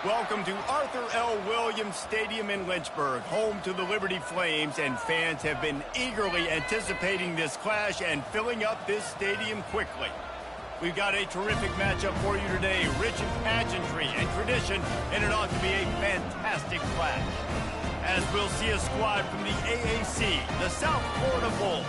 Welcome to Arthur L. Williams Stadium in Lynchburg, home to the Liberty Flames, and fans have been eagerly anticipating this clash and filling up this stadium quickly. We've got a terrific matchup for you today, rich in pageantry and tradition, and it ought to be a fantastic clash. As we'll see a squad from the AAC, the South Florida Bulls,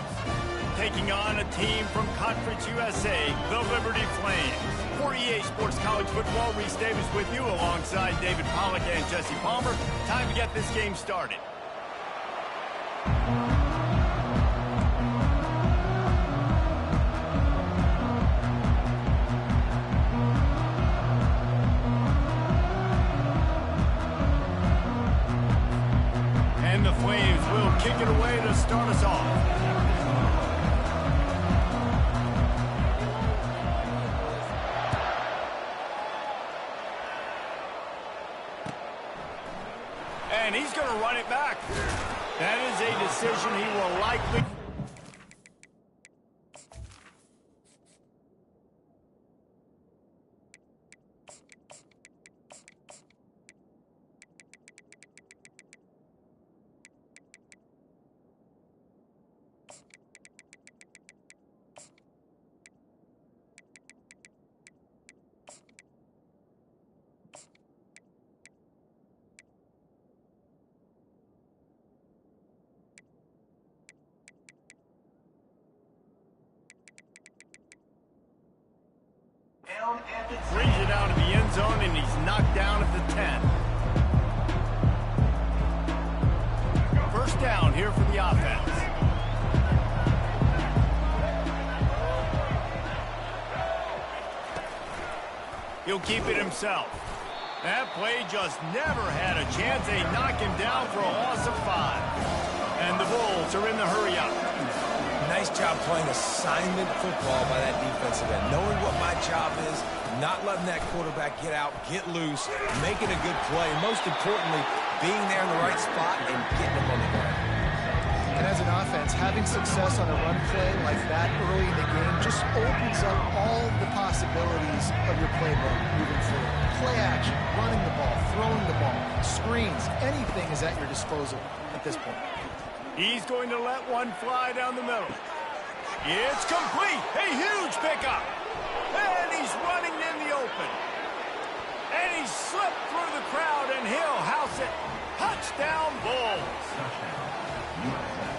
taking on a team from Conference USA, the Liberty Flames. For EA Sports College Football, Reese Davis with you alongside David Pollack and Jesse Palmer. Time to get this game started. And the Flames will kick it away to start us off. And he's going to run it back. That is a decision he will likely... Brings it out of the end zone, and he's knocked down at the 10. First down here for the offense. He'll keep it himself. That play just never had a chance. They knock him down for a loss of 5. And the Bulls are in the hurry-up. Nice job playing assignment football by that defensive end. Knowing what my job is, not letting that quarterback get out, get loose, making a good play, and most importantly, being there in the right spot and getting him on the ground. And as an offense, having success on a run play like that early in the game just opens up all the possibilities of your playbook moving forward. Play action, running the ball, throwing the ball, screens, anything is at your disposal at this point. He's going to let one fly down the middle. It's complete. A huge pickup. And he's running in the open. And he slipped through the crowd, and he'll house it. Touchdown, Bulls.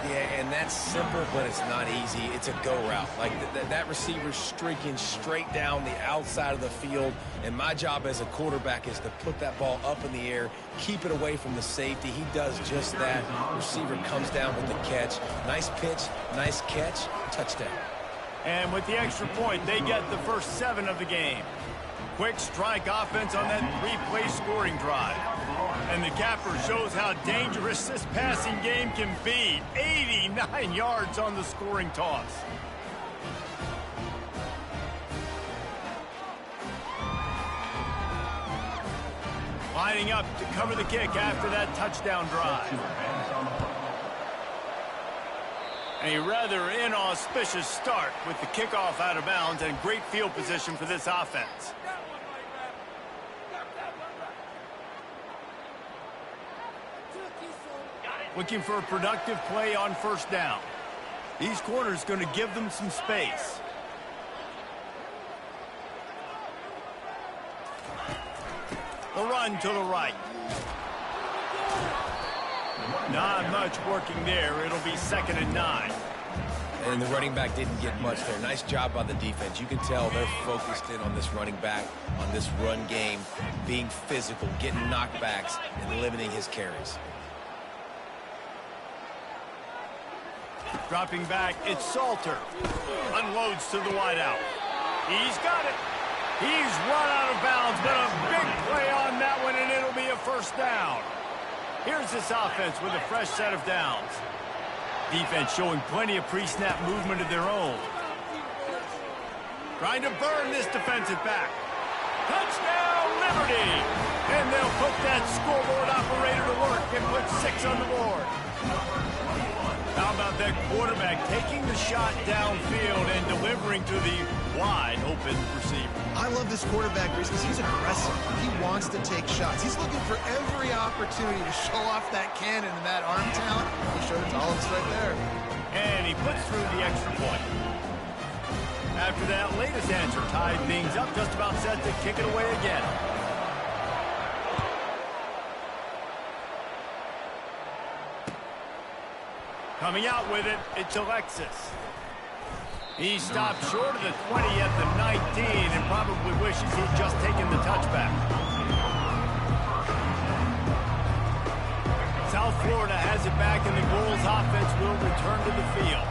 Yeah, and that's simple, but it's not easy. It's a go route. Like that receiver's streaking straight down the outside of the field, and my job as a quarterback is to put that ball up in the air, keep it away from the safety. He does just that. Receiver comes down with the catch. Nice pitch, nice catch, touchdown. And with the extra point, they get the first 7 of the game. Quick strike offense on that 3-play scoring drive. And the capper shows how dangerous this passing game can be. 89 yards on the scoring toss. Lining up to cover the kick after that touchdown drive. A rather inauspicious start with the kickoff out of bounds and great field position for this offense. Looking for a productive play on first down. These corners going to give them some space. The run to the right. Not much working there. It'll be 2nd and 9. And the running back didn't get much there. Nice job by the defense. You can tell they're focused in on this running back, on this run game, being physical, getting knockbacks, and limiting his carries. Dropping back, it's Salter. Unloads to the wideout. He's got it. He's run out of bounds, but a big play on that one, and it'll be a first down. Here's this offense with a fresh set of downs. Defense showing plenty of pre-snap movement of their own. Trying to burn this defensive back. Touchdown, Liberty! And they'll put that scoreboard operator to work and put 6 on the board. How about that quarterback taking the shot downfield and delivering to the wide-open receiver? I love this quarterback, Reese, because he's aggressive. He wants to take shots. He's looking for every opportunity to show off that cannon and that arm talent. He showed it to all of us right there. And he puts through the extra point. After that latest answer tied things up, just about set to kick it away again. Coming out with it, it's Alexis. He stopped short of the 20 at the 19 and probably wishes he'd just taken the touchback. South Florida has it back, and the Bulls offense will return to the field.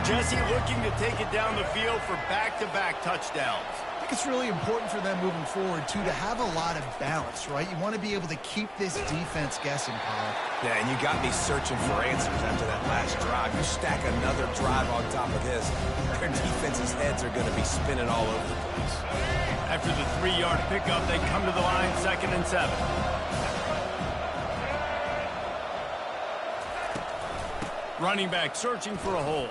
Jesse looking to take it down the field for back-to-back touchdowns. I think it's really important for them moving forward, too, to have a lot of balance, right? You want to be able to keep this defense guessing, Paul. Yeah, and you got me searching for answers after that last drive. You stack another drive on top of this, their defense's heads are going to be spinning all over the place. After the 3-yard pickup, they come to the line 2nd and 7. Running back searching for a hole.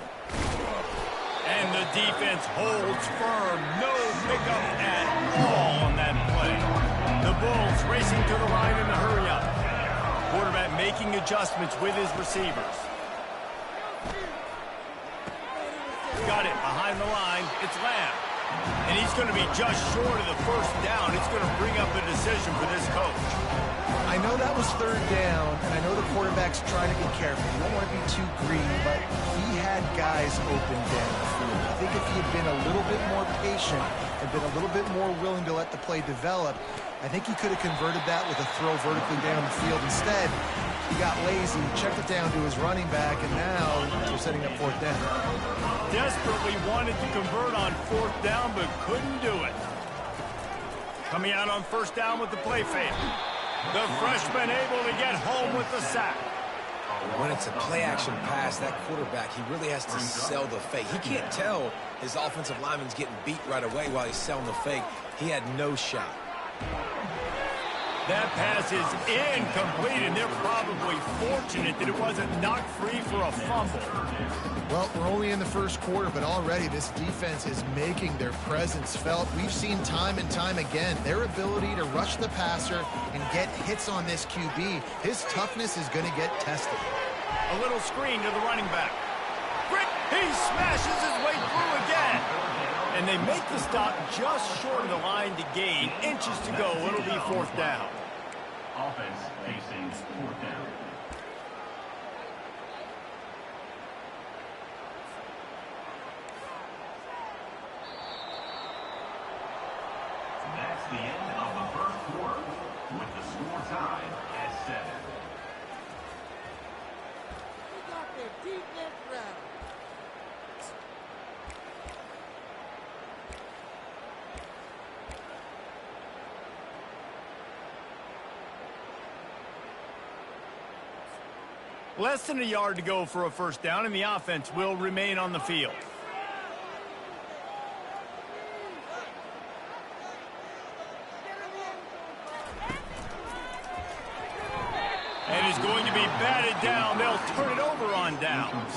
And the defense holds firm. No pickup at all on that play. The Bulls racing to the line in a hurry-up. Quarterback making adjustments with his receivers. Got it behind the line. It's Lamb. And he's going to be just short of the first down. It's going to bring up a decision for this coach. I know that was 3rd down, and I know the quarterback's trying to be careful. You don't want to be too greedy, but he had guys open downfield. I think if he had been a little bit more patient and been a little bit more willing to let the play develop, I think he could have converted that with a throw vertically down the field. Instead, he got lazy, checked it down to his running back, and now they're setting up 4th down. Desperately wanted to convert on 4th down, but couldn't do it. Coming out on 1st down with the play fake. The freshman able to get home with the sack. When it's a play-action pass, that quarterback, he really has to sell the fake. He can't tell his offensive lineman's getting beat right away while he's selling the fake. He had no shot. That pass is incomplete, and they're probably fortunate that it wasn't knocked free for a fumble. Well, we're only in the 1st quarter, but already this defense is making their presence felt. We've seen time and time again their ability to rush the passer and get hits on this QB. His toughness is going to get tested. A little screen to the running back. He smashes his way through again. And they make the stop just short of the line to gain. Inches to go. It'll be 4th down. Offense facing 4th down. That's the end of the 1st quarter, with the score tied at 7. We got the defense round. Less than a yard to go for a 1st down, and the offense will remain on the field. And is going to be batted down. They'll turn it over on downs.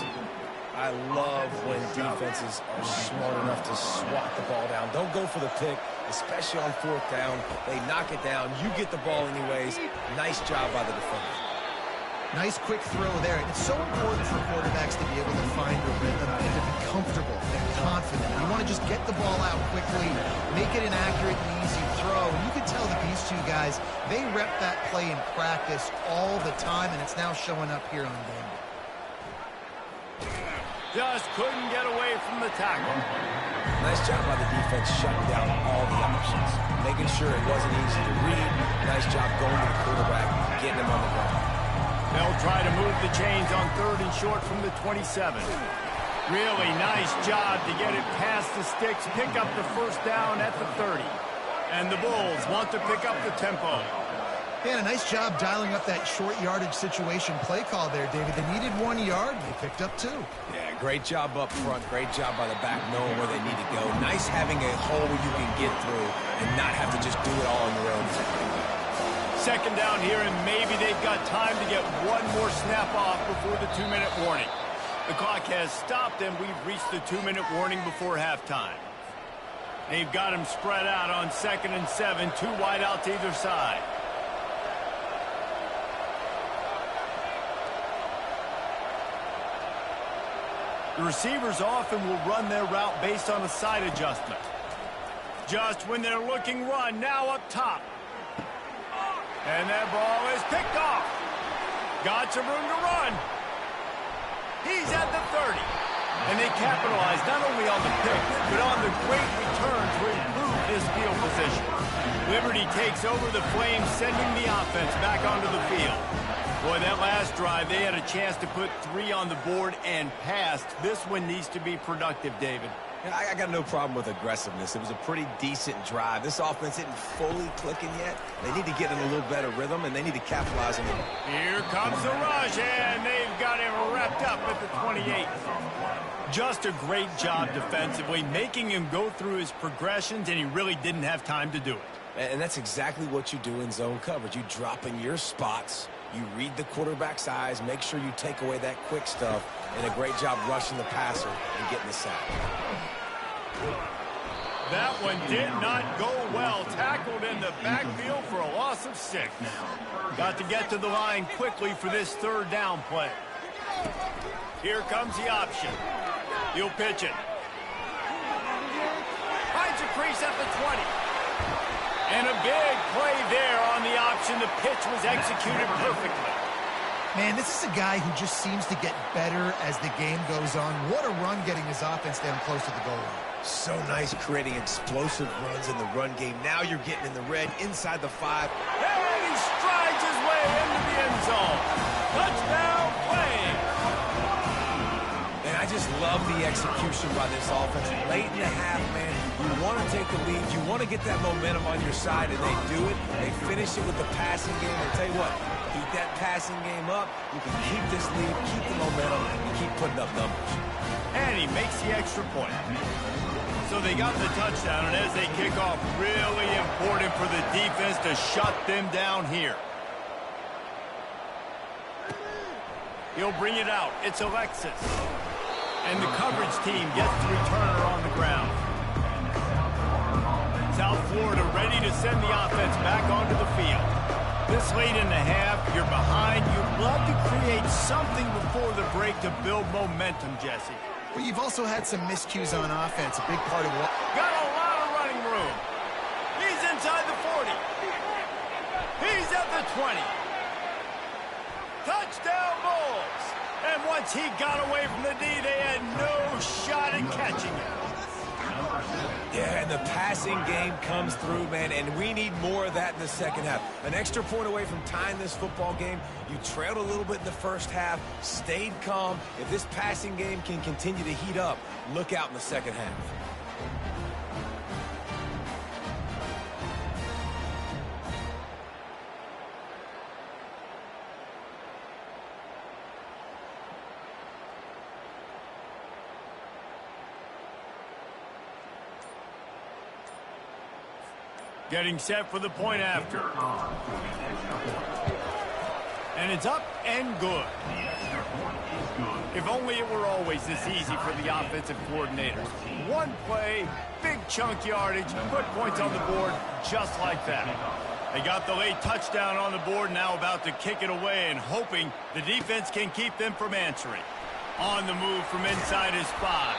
I love when defenses are smart enough to swat the ball down. Don't go for the pick, especially on 4th down. They knock it down. You get the ball anyways. Nice job by the defender. Nice quick throw there. It's so important for quarterbacks to be able to find a rhythm and to be comfortable and confident. You want to just get the ball out quickly, make it an accurate and easy throw. And you can tell that these two guys, they rep that play in practice all the time, and it's now showing up here on game. Just couldn't get away from the tackle. Nice job by the defense shutting down all the options, making sure it wasn't easy to read. Nice job going to the quarterback, getting him on the ground. They'll try to move the chains on 3rd and short from the 27. Really nice job to get it past the sticks, pick up the 1st down at the 30. And the Bulls want to pick up the tempo. Yeah, a nice job dialing up that short yardage situation play call there, David. They needed 1 yard, they picked up 2. Yeah, great job up front. Great job by the back knowing where they need to go. Nice having a hole where you can get through and not have to just do it all on your own. 2nd down here, and maybe they've got time to get 1 more snap off before the 2-minute warning. The clock has stopped, and we've reached the 2-minute warning before halftime. They've got him spread out on 2nd and 7, 2 wide out to either side. The receivers often will run their route based on a side adjustment. Just when they're looking run, now up top. And that ball is picked off. Got some room to run. He's at the 30. And they capitalize not only on the pick, but on the great return to improve his field position. Liberty takes over the Flames, sending the offense back onto the field. Boy, that last drive, they had a chance to put 3 on the board and passed. This one needs to be productive, David. Yeah, I got no problem with aggressiveness. It was a pretty decent drive. This offense isn't fully clicking yet. They need to get in a little better rhythm, and they need to capitalize on it. Here comes the rush, and they've got him wrapped up at the 28. Just a great job defensively, making him go through his progressions, and he really didn't have time to do it. And that's exactly what you do in zone coverage. You drop in your spots, you read the quarterback's eyes, make sure you take away that quick stuff, and a great job rushing the passer and getting the sack. That one did not go well. Tackled in the backfield for a loss of 6. Got to get to the line quickly for this 3rd down play. Here comes the option. He'll pitch it. Finds a crease at the 20. And a big play there on the option. The pitch was executed perfectly. Man, this is a guy who just seems to get better as the game goes on. What a run getting his offense down close to the goal line. So nice creating explosive runs in the run game. Now you're getting in the red inside the 5. And he strides his way into the end zone. Touchdown Flames. And I just love the execution by this offense. Late in the half, man, you want to take the lead. You want to get that momentum on your side, and they do it. They finish it with the passing game. I'll tell you what, keep that passing game up. You can keep this lead, keep the momentum, and keep putting up numbers. And he makes the extra point. So they got the touchdown, and as they kick off, really important for the defense to shut them down here. He'll bring it out. It's Alexis. And the coverage team gets the returner on the ground. South Florida ready to send the offense back onto the field. This late in the half, you're behind. You'd love to create something before the break to build momentum, Jesse. But you've also had some miscues on offense, a big part of what... Got a lot of running room. He's inside the 40. He's at the 20. Touchdown Bulls. And once he got away from the D, they had no shot at catching him. Yeah, and the passing game comes through, man, and we need more of that in the second half. An extra point away from tying this football game. You trailed a little bit in the first half, stayed calm. If this passing game can continue to heat up, look out in the second half. Getting set for the point after. And it's up and good. If only it were always this easy for the offensive coordinators. One play, big chunk yardage, put points on the board just like that. They got the late touchdown on the board, now about to kick it away and hoping the defense can keep them from answering. On the move from inside his 5.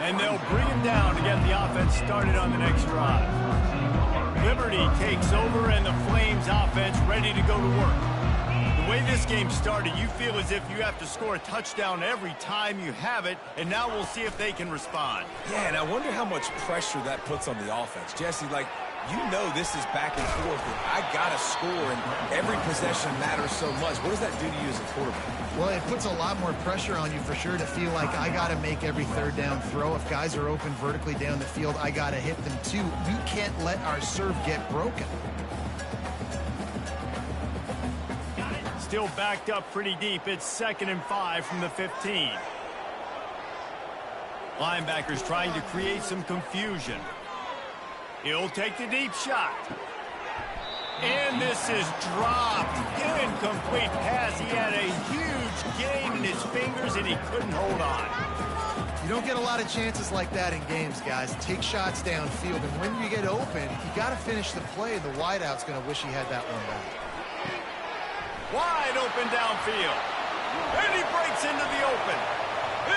And they'll bring him down to get the offense started on the next drive. Liberty takes over and the Flames offense ready to go to work. The way this game started, you feel as if you have to score a touchdown every time you have it, and now we'll see if they can respond. Yeah, and I wonder how much pressure that puts on the offense. Jesse, like, you know this is back and forth, and I got to score, and every possession matters so much. What does that do to you as a quarterback? Well, it puts a lot more pressure on you for sure to feel like I got to make every 3rd down throw. If guys are open vertically down the field, I got to hit them too. We can't let our serve get broken. Still backed up pretty deep. It's 2nd and 5 from the 15. Linebackers trying to create some confusion. He'll take the deep shot. And this is dropped. Incomplete pass. He had a huge gain in his fingers, and he couldn't hold on. You don't get a lot of chances like that in games, guys. Take shots downfield, and when you get open, you got to finish the play. The wideout's going to wish he had that one back. Wide open downfield. And he breaks into the open.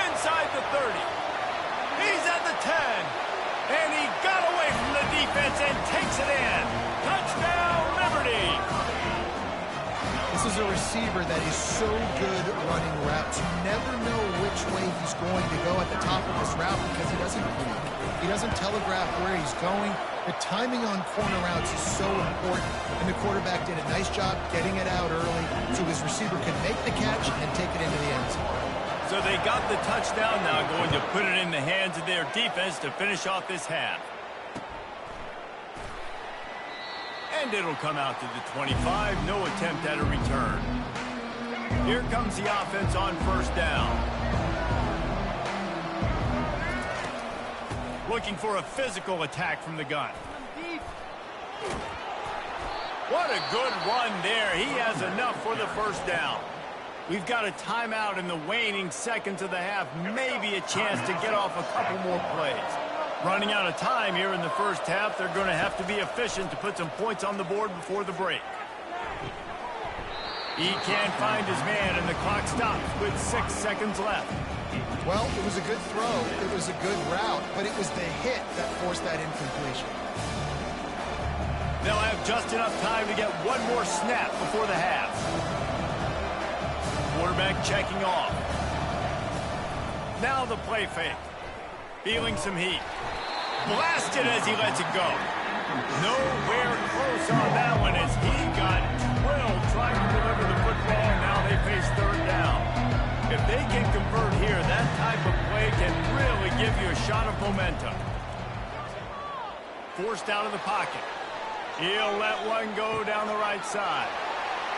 Inside the 30. He's at the 10. And he got away from the defense and takes it in. Touchdown, Liberty. This is a receiver that is so good running routes. You never know which way he's going to go at the top of this route because he doesn't read. He doesn't telegraph where he's going. The timing on corner routes is so important, and the quarterback did a nice job getting it out early so his receiver could make the catch and take it into the end zone. So they got the touchdown, now going to put it in the hands of their defense to finish off this half. And it'll come out to the 25, no attempt at a return. Here comes the offense on first down. Looking for a physical attack from the gun. What a good run there. He has enough for the first down. We've got a timeout in the waning seconds of the half. Maybe a chance to get off a couple more plays. Running out of time here in the first half. They're going to have to be efficient to put some points on the board before the break. He can't find his man, and the clock stops with 6 seconds left. Well, it was a good throw. It was a good route, but it was the hit that forced that incompletion. They'll have just enough time to get one more snap before the half. Quarterback checking off. Now the play fake. Feeling some heat. Blasted as he lets it go. Nowhere close on that one as he got drilled trying to deliver the football, and now they face third down. If they can convert here, that type of play can really give you a shot of momentum. Forced out of the pocket. He'll let one go down the right side.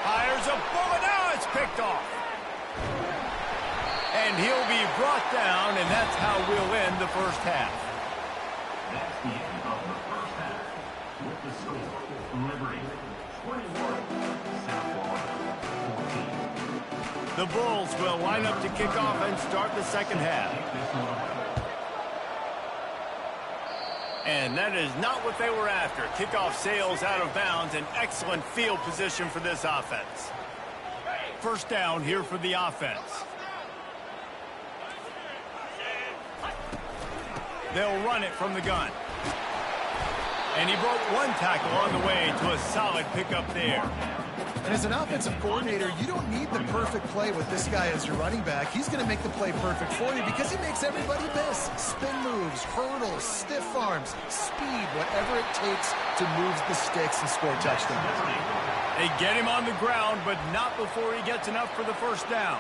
Fires a bullet. Now it's picked off. And he'll be brought down, and that's how we'll end the first half. That's the end of the first half. With the score, Liberty 21, South Florida 14. The Bulls will line up to kick off and start the second half. And that is not what they were after. Kickoff sails out of bounds. An excellent field position for this offense. First down here for the offense. They'll run it from the gun. And he broke one tackle on the way to a solid pickup there. And as an offensive coordinator, you don't need the perfect play with this guy as your running back. He's going to make the play perfect for you because he makes everybody miss. Spin moves, hurdles, stiff arms, speed, whatever it takes to move the sticks and score touchdowns. They get him on the ground, but not before he gets enough for the first down.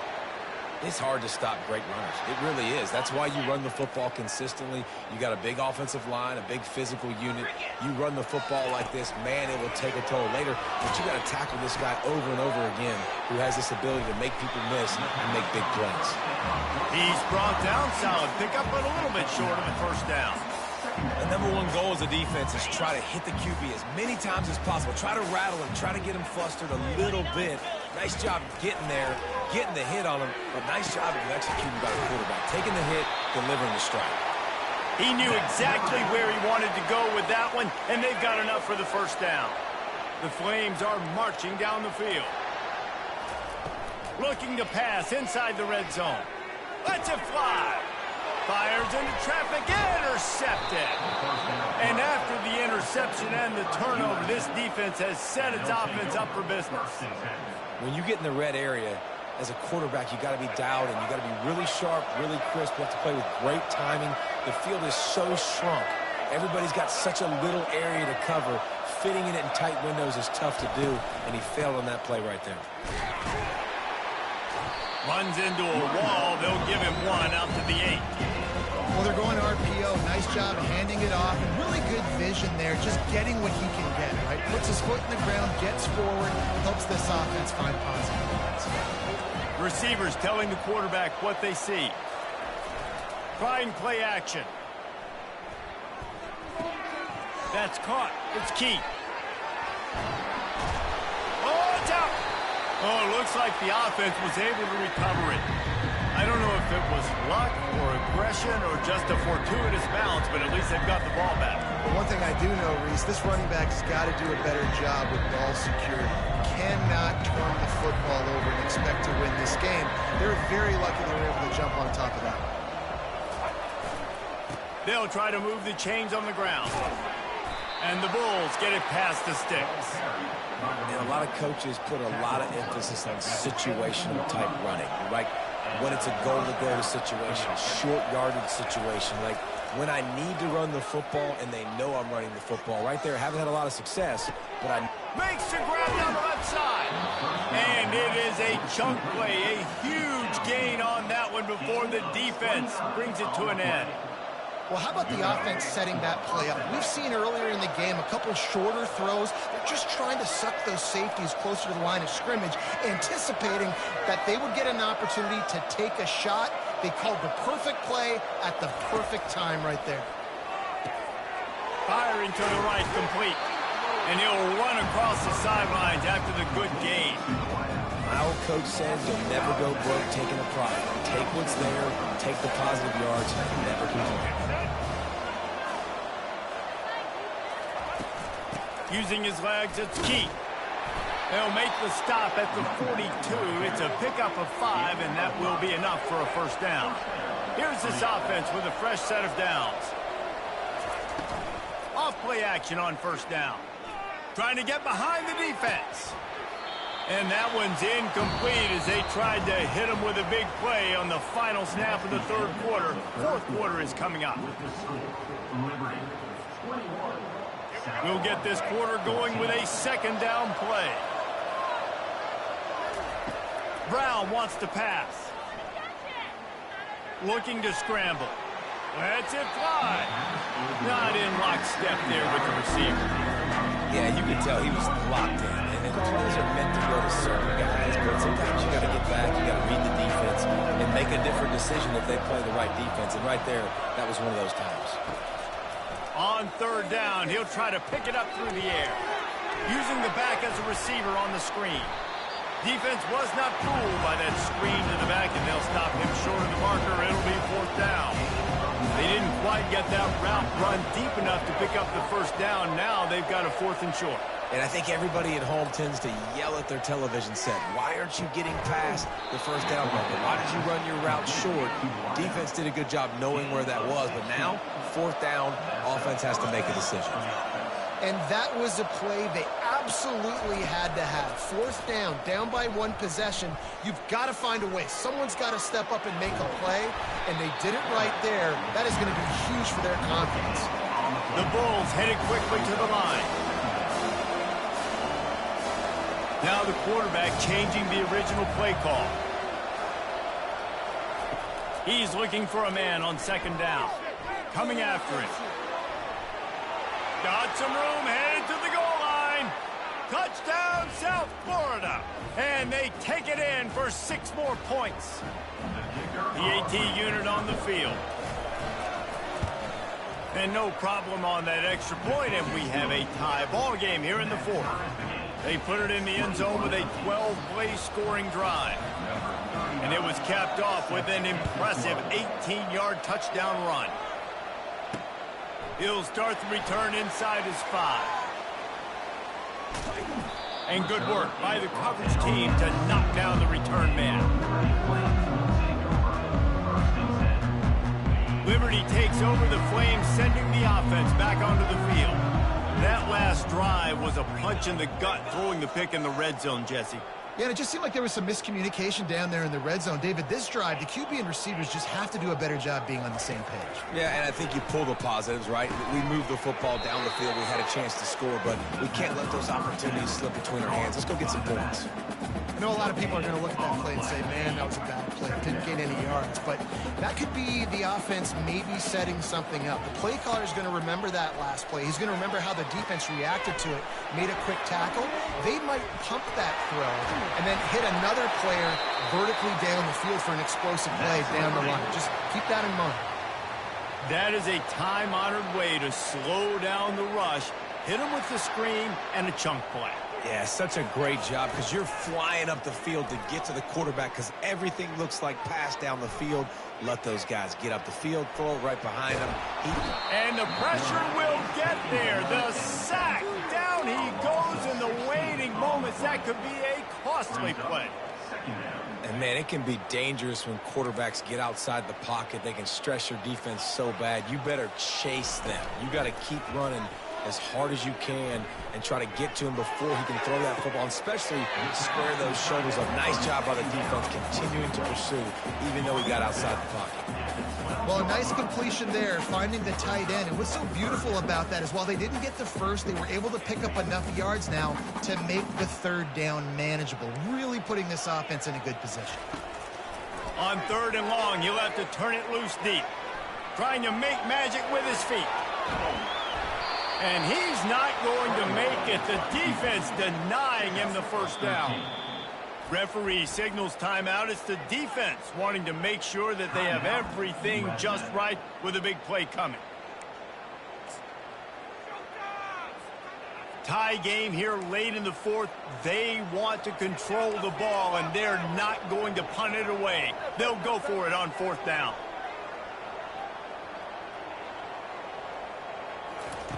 It's hard to stop great runners. It really is. That's why you run the football consistently. You got a big offensive line, a big physical unit. You run the football like this, man, it will take a toll later. But you got to tackle this guy over and over again who has this ability to make people miss and make big plays. He's brought down, solid pickup, but a little bit short of the first down. The number one goal as a defense is try to hit the QB as many times as possible. Try to rattle him, try to get him flustered a little bit. Nice job getting there, getting the hit on him, but nice job of executing by the quarterback. Taking the hit, delivering the strike. He knew exactly where he wanted to go with that one, and they've got enough for the first down. The Flames are marching down the field. Looking to pass inside the red zone. Lets it fly. Fires into traffic, intercepted. And after the interception and the turnover, this defense has set its offense up for business. When you get in the red area, as a quarterback, you got to be dialed in. You got to be really sharp, really crisp. You have to play with great timing. The field is so shrunk. Everybody's got such a little area to cover. Fitting in it in tight windows is tough to do, and he failed on that play right there. Runs into a wall. They'll give him one out to the 8. Well, they're going RPO. Nice job handing it off. And really good vision there, just getting what he can get, right? Puts his foot in the ground, gets forward, helps this offense find positive points. Receivers telling the quarterback what they see. Trying play action. That's caught. It's key. Oh, it's out. Oh, it looks like the offense was able to recover it. I don't know if it was luck or aggression or just a fortuitous bounce, but at least they've got the ball back. But one thing I do know, Reese, this running back's got to do a better job with ball security. Cannot turn the football over and expect to win this game. They're very lucky they were able to jump on top of that. They'll try to move the chains on the ground. And the Bulls get it past the sticks. And a lot of coaches put a lot of emphasis on situational type running, right? When it's a goal-to-goal situation, short yardage situation, like when I need to run the football and they know I'm running the football. Right there, haven't had a lot of success, but I... Makes the grab down the left side. And it is a chunk play, a huge gain on that one before the defense brings it to an end. Well, how about the offense setting that play up? We've seen earlier in the game a couple shorter throws. They're just trying to suck those safeties closer to the line of scrimmage, anticipating that they would get an opportunity to take a shot. They called the perfect play at the perfect time right there. Firing to the right, complete. And he'll run across the sidelines after the good gain. My old coach said you'll never go broke taking a profit. Take what's there, take the positive yards, and never complain. Using his legs, it's key. They'll make the stop at the 42. It's a pickup of 5, and that will be enough for a first down. Here's this offense with a fresh set of downs. Off-play action on first down. Trying to get behind the defense. And that one's incomplete as they tried to hit him with a big play on the final snap of the third quarter. Fourth quarter is coming up. We'll get this quarter going with a second down play. Brown wants to pass. Looking to scramble. Lets it fly. Not in lockstep there with the receiver. Yeah, you can tell he was locked in. And plays are meant to go to certain guys, but sometimes you got to get back, you got to read the defense, and make a different decision if they play the right defense. And right there, that was one of those times. On third down, he'll try to pick it up through the air. Using the back as a receiver on the screen. Defense was not fooled by that screen to the back, and they'll stop him short of the marker. It'll be fourth down. They didn't quite get that route run deep enough to pick up the first down. Now they've got a fourth and short. And I think everybody at home tends to yell at their television set. Why aren't you getting past the first down marker? Why did you run your route short? Defense did a good job knowing where that was, but now, fourth down, offense has to make a decision. And that was a play they absolutely had to have. Fourth down, down by one possession. You've got to find a way. Someone's got to step up and make a play, and they did it right there. That is going to be huge for their confidence. The Bulls headed quickly to the line. Now the quarterback changing the original play call. He's looking for a man on second down. Coming after him. Got some room, headed to the goal line. Touchdown, South Florida. And they take it in for 6 more points. The AT unit on the field. And no problem on that extra point, and we have a tie ball game here in the fourth. They put it in the end zone with a 12-play scoring drive. And it was capped off with an impressive 18-yard touchdown run. He'll start the return inside his 5. And good work by the coverage team to knock down the return man. Liberty takes over the Flames, sending the offense back onto the field. That last drive was a punch in the gut, throwing the pick in the red zone, Jesse. Yeah, and it just seemed like there was some miscommunication down there in the red zone. David, this drive, the QB and receivers just have to do a better job being on the same page. Yeah, and I think you pull the positives, right? We moved the football down the field. We had a chance to score, but we can't let those opportunities slip between our hands. Let's go get some points. I know a lot of people are going to look at that play and say, man, that was a bad play. Didn't gain any yards. But that could be the offense maybe setting something up. The play caller is going to remember that last play. He's going to remember how the defense reacted to it, made a quick tackle. They might pump that throw and then hit another player vertically down the field for an explosive play down the line. Just keep that in mind. That is a time-honored way to slow down the rush Hit him with the screen and a chunk play. Yeah, such a great job because you're flying up the field to get to the quarterback because everything looks like pass down the field. Let those guys get up the field, throw it right behind them. And the pressure will get there. The sack. Down he goes in the waning moments. That could be a costly play. And, man, it can be dangerous when quarterbacks get outside the pocket. They can stress your defense so bad. You better chase them. You got to keep running as hard as you can and try to get to him before he can throw that football, and especially square those shoulders up. Nice job by the defense continuing to pursue, even though he got outside the pocket. Well, a nice completion there, finding the tight end. And what's so beautiful about that is while they didn't get the first, they were able to pick up enough yards now to make the third down manageable, really putting this offense in a good position. On 3rd and long, he'll have to turn it loose deep, trying to make magic with his feet. And he's not going to make it. The defense denying him the first down. Referee signals timeout. It's the defense wanting to make sure that they have everything just right with a big play coming. Tie game here late in the 4th. They want to control the ball, and they're not going to punt it away. They'll go for it on 4th down.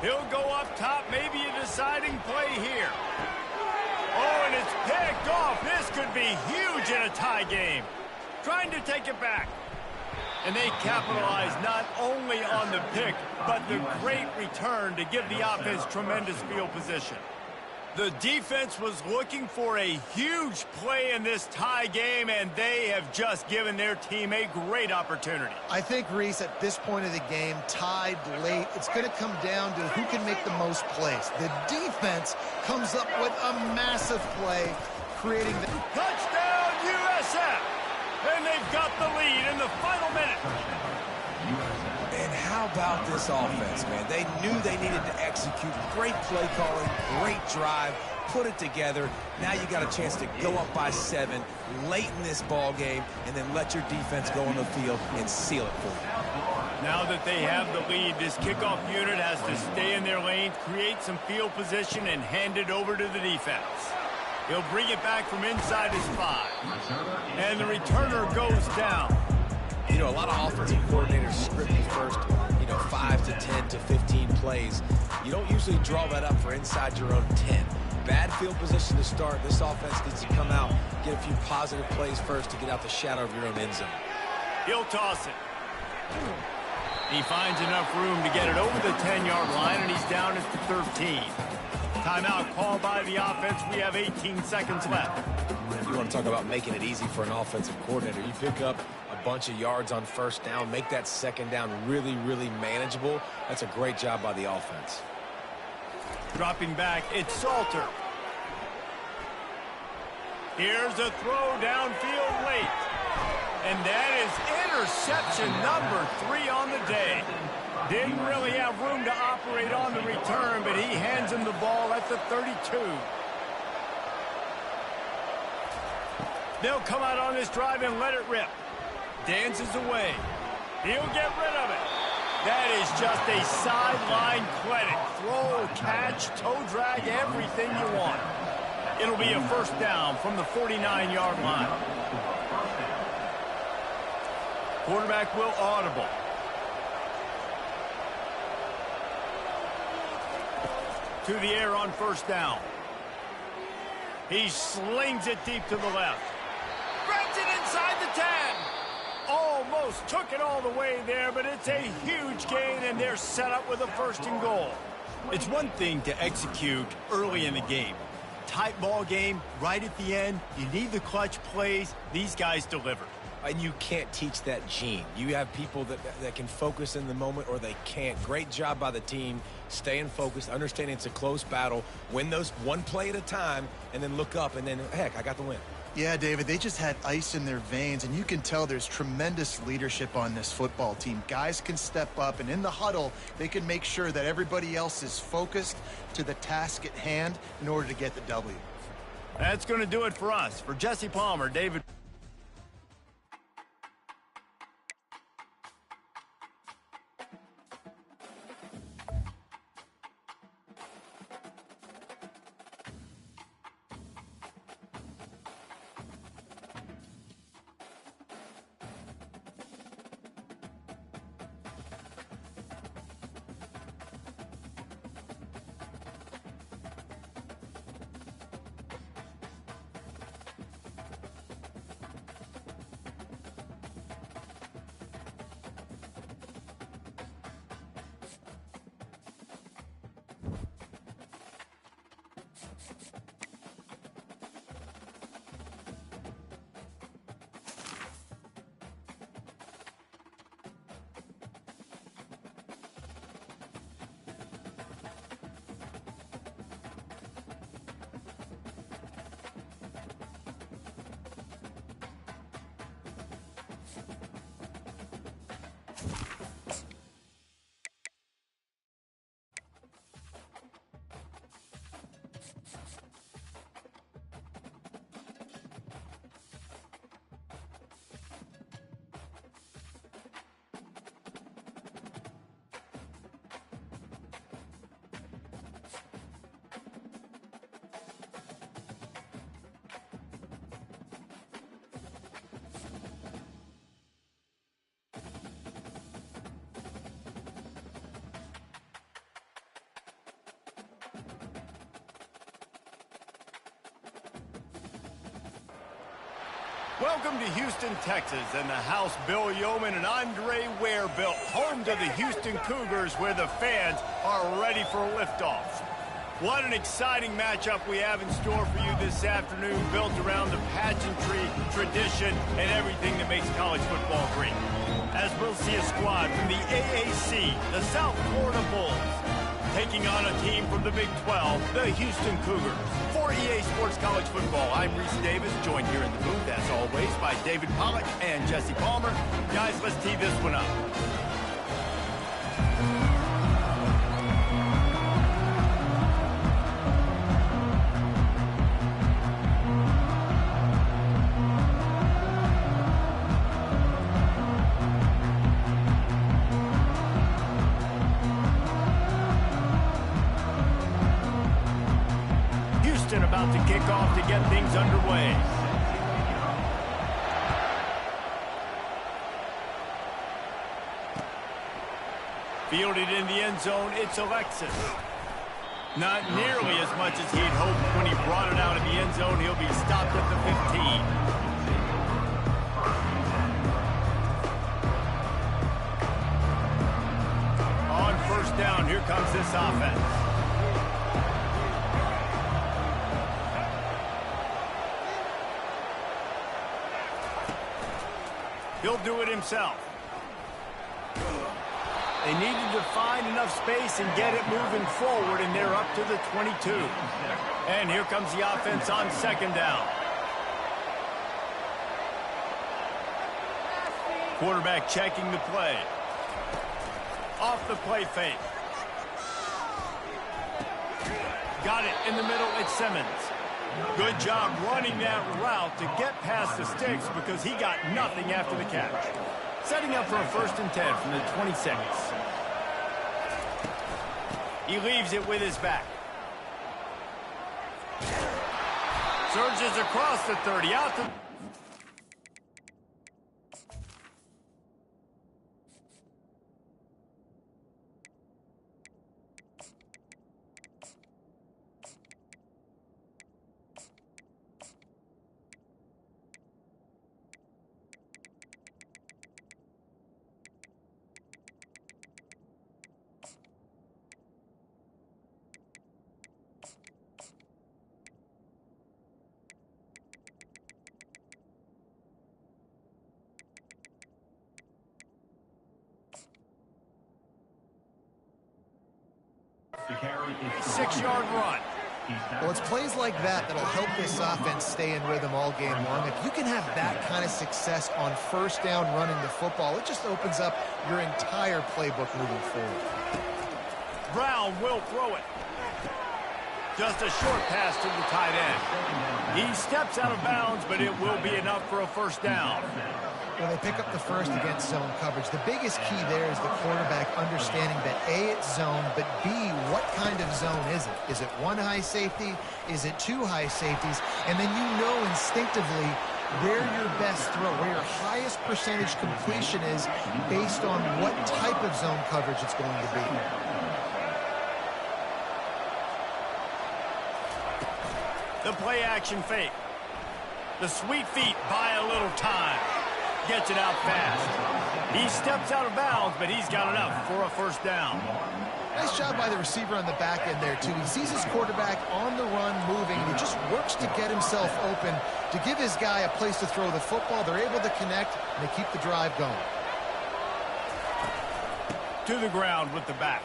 He'll go up top, maybe a deciding play here. Oh, and it's picked off. This could be huge in a tie game. Trying to take it back. And they capitalize not only on the pick, but the great return to give the offense tremendous field position. The defense was looking for a huge play in this tie game, and they have just given their team a great opportunity. I think, Reese, at this point of the game, tied late, it's going to come down to who can make the most plays. The defense comes up with a massive play, creating the touchdown USF, and they've got the lead in the final minute. And how about this offense, man? They knew they needed to execute. Great play calling, great drive, put it together. Now you got a chance to go up by 7 late in this ball game and then let your defense go on the field and seal it for you. Now that they have the lead, this kickoff unit has to stay in their lane, create some field position, and hand it over to the defense. He'll bring it back from inside his 5. And the returner goes down. You know, a lot of offensive coordinators script the first, 5 to 10 to 15 plays. You don't usually draw that up for inside your own 10. Bad field position to start. This offense needs to come out, get a few positive plays first to get out the shadow of your own end zone. He'll toss it. He finds enough room to get it over the 10-yard line, and he's down at the 13. Timeout called by the offense. We have 18 seconds left. You want to talk about making it easy for an offensive coordinator. You pick up a bunch of yards on 1st down, make that 2nd down really, really manageable. That's a great job by the offense. Dropping back, it's Salter. Here's a throw downfield late. And that is interception number 3 on the day. Didn't really have room to operate on the return, but he hands him the ball at the 32. They'll come out on this drive and let it rip. Dances away. He'll get rid of it. That is just a sideline clinic. Throw, catch, toe drag, everything you want. It'll be a 1st down from the 49-yard line. Quarterback will audible. To the air on 1st down. He slings it deep to the left. Grabs it inside the 10. Almost took it all the way there, but it's a huge gain, and they're set up with a 1st and goal. It's one thing to execute early in the game. Tight ball game, right at the end, you need the clutch plays. These guys delivered. And you can't teach that gene. You have people that can focus in the moment or they can't. Great job by the team, staying focused, understanding it's a close battle, win those one play at a time, and then look up, and then, heck, I got the win. Yeah, David, they just had ice in their veins, and you can tell there's tremendous leadership on this football team. Guys can step up, and in the huddle, they can make sure that everybody else is focused to the task at hand in order to get the W. That's going to do it for us. For Jesse Palmer, David Welcome to Houston, Texas, and the house Bill Yeoman and Andre Ware built, home to the Houston Cougars, where the fans are ready for liftoff. What an exciting matchup we have in store for you this afternoon, built around the pageantry, tradition, and everything that makes college football great. As we'll see a squad from the AAC, the South Florida Bulls, taking on a team from the Big 12, the Houston Cougars. For EA Sports College Football, I'm Reese Davis, joined here in the booth, as always, by David Pollack and Jesse Palmer. Guys, let's tee this one up. About to kick off to get things underway. Fielded in the end zone, it's Alexis. Not nearly as much as he'd hoped when he brought it out of the end zone. He'll be stopped at the 15. On first down, here comes this offense. He'll do it himself. They needed to find enough space and get it moving forward, and they're up to the 22. And here comes the offense on second down. Quarterback checking the play. Off the play fake. Got it in the middle, it's Simmons. Good job running that route to get past the sticks because he got nothing after the catch. Setting up for a 1st and 10 from the 26. He leaves it with his back. Surges across the 30, out to... The carry is 6-yard run. Well, it's plays like that that'll help this offense stay in rhythm all game long. If you can have that kind of success on first down running the football, it just opens up your entire playbook moving forward. Brown will throw it. Just a short pass to the tight end. He steps out of bounds, but it will be enough for a 1st down. When they pick up the first against zone coverage, the biggest key there is the quarterback understanding that A, it's zone, but B, what kind of zone is it? Is it one high safety? Is it two high safeties? And then you know instinctively where your best throw, where your highest percentage completion is based on what type of zone coverage it's going to be. The play action fake. The sweet feet buy a little time. Gets it out fast. He steps out of bounds, but he's got enough for a 1st down. Nice job by the receiver on the back end there, too. He sees his quarterback on the run moving, and he just works to get himself open to give his guy a place to throw the football. They're able to connect, and they keep the drive going. To the ground with the back.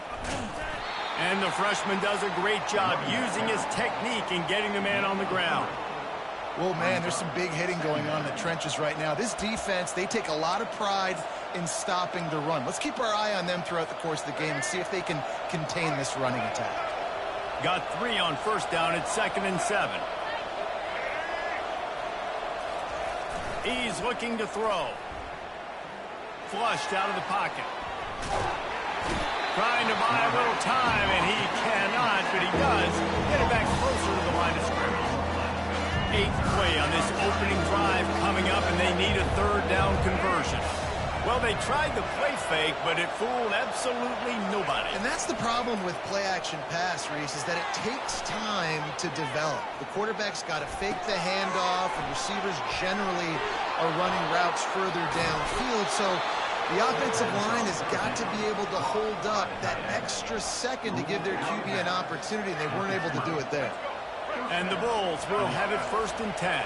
And the freshman does a great job using his technique and getting the man on the ground. Well, man, there's some big hitting going on in the trenches right now. This defense, they take a lot of pride in stopping the run. Let's keep our eye on them throughout the course of the game and see if they can contain this running attack. Got 3 on 1st down at 2nd and 7. He's looking to throw. Flushed out of the pocket. Trying to buy a little time, and he cannot, but he does get it back closer to the line of scrimmage. 8th play on this opening drive coming up, and they need a 3rd down conversion. Well, they tried the play fake, but it fooled absolutely nobody. And that's the problem with play-action pass, Reese, is that it takes time to develop. The quarterback's got to fake the handoff, and receivers generally are running routes further downfield. So the offensive line has got to be able to hold up that extra second to give their QB an opportunity, and they weren't able to do it there. And the Bulls will have it 1st and 10.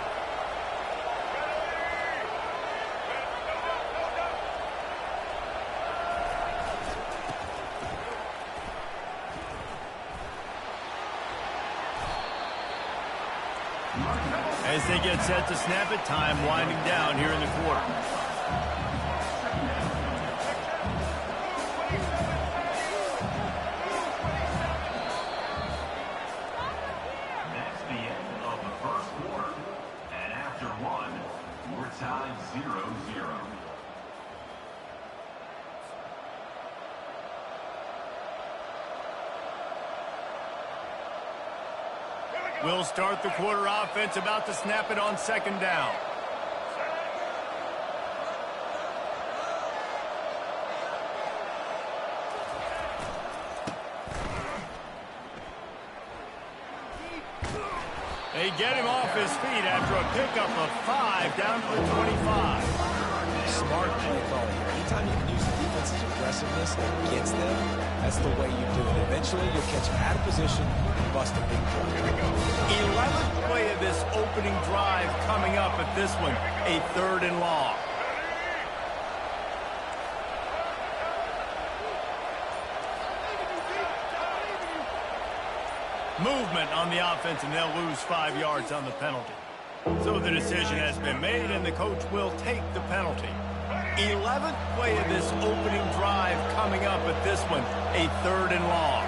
As they get set to snap it, time winding down here in the quarter. That's the end of the first quarter. And after one, we're tied 0-0. We'll start the quarter offense, about to snap it on 2nd down. They get him off his feet after a pickup of 5 down to the 25. Smart play calling here. Anytime you can use the defense's aggressiveness against them, that's the way you do it. Eventually, you'll catch them out of position and bust a big play. Here we go. 11th play of this opening drive coming up at this one, a 3rd and long. Movement on the offense, and they'll lose 5 yards on the penalty. So the decision has been made, and the coach will take the penalty. 11th play of this opening drive coming up at this one, a 3rd and long.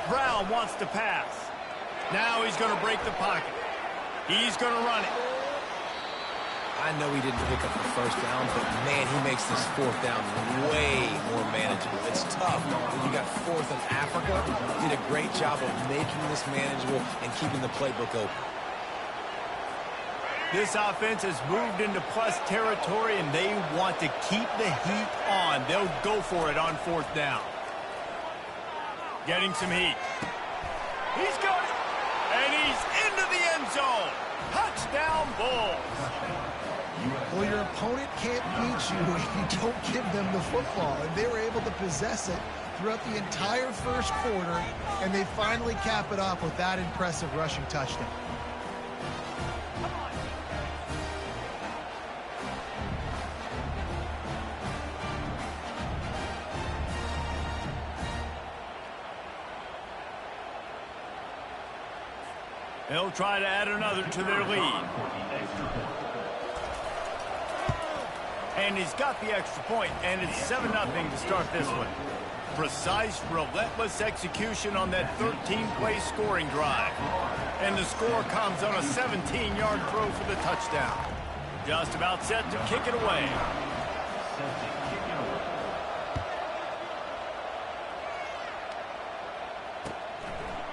Brown wants to pass. Now he's going to break the pocket. He's going to run it. I know he didn't pick up the 1st down, but man, he makes this 4th down way more manageable. It's tough when you got 4th in Africa. Did a great job of making this manageable and keeping the playbook open. This offense has moved into plus territory, and they want to keep the heat on. They'll go for it on 4th down. Getting some heat. He's got it, and he's into the end zone. Touchdown, Bulls. Well, your opponent can't beat you if you don't give them the football, and they were able to possess it throughout the entire 1st quarter, and they finally cap it off with that impressive rushing touchdown. They'll try to add another to their lead. And he's got the extra point, and it's 7-0 to start this one. Precise, relentless execution on that 13-play scoring drive. And the score comes on a 17-yard throw for the touchdown. Just about set to kick it away.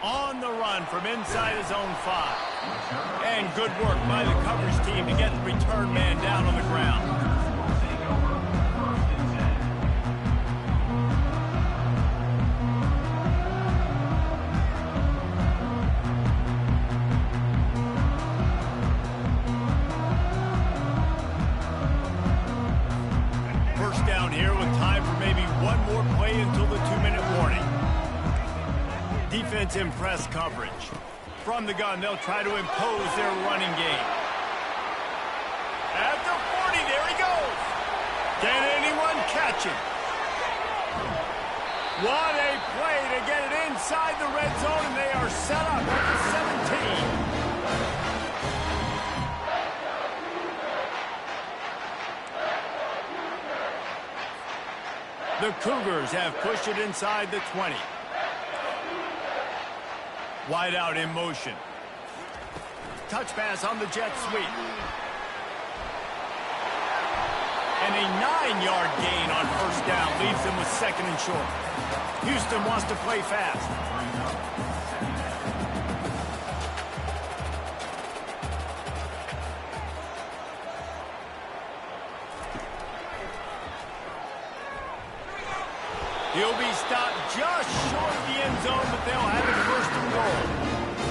On the run from inside his own 5. And good work by the coverage team to get the return man down on the ground. First down here with time for maybe one more play until the 2-minute warning. Defense in press coverage. From the gun, they'll try to impose their running game. At the 40, there he goes. Can anyone catch him? What a play to get it inside the red zone, and they are set up at the 17. The Cougars have pushed it inside the 20. Wide out in motion. Touch pass on the jet sweep. And a 9-yard gain on 1st down leaves them with 2nd and short. Houston wants to play fast. He'll be stopped just short of the end zone, but they'll have it first and goal.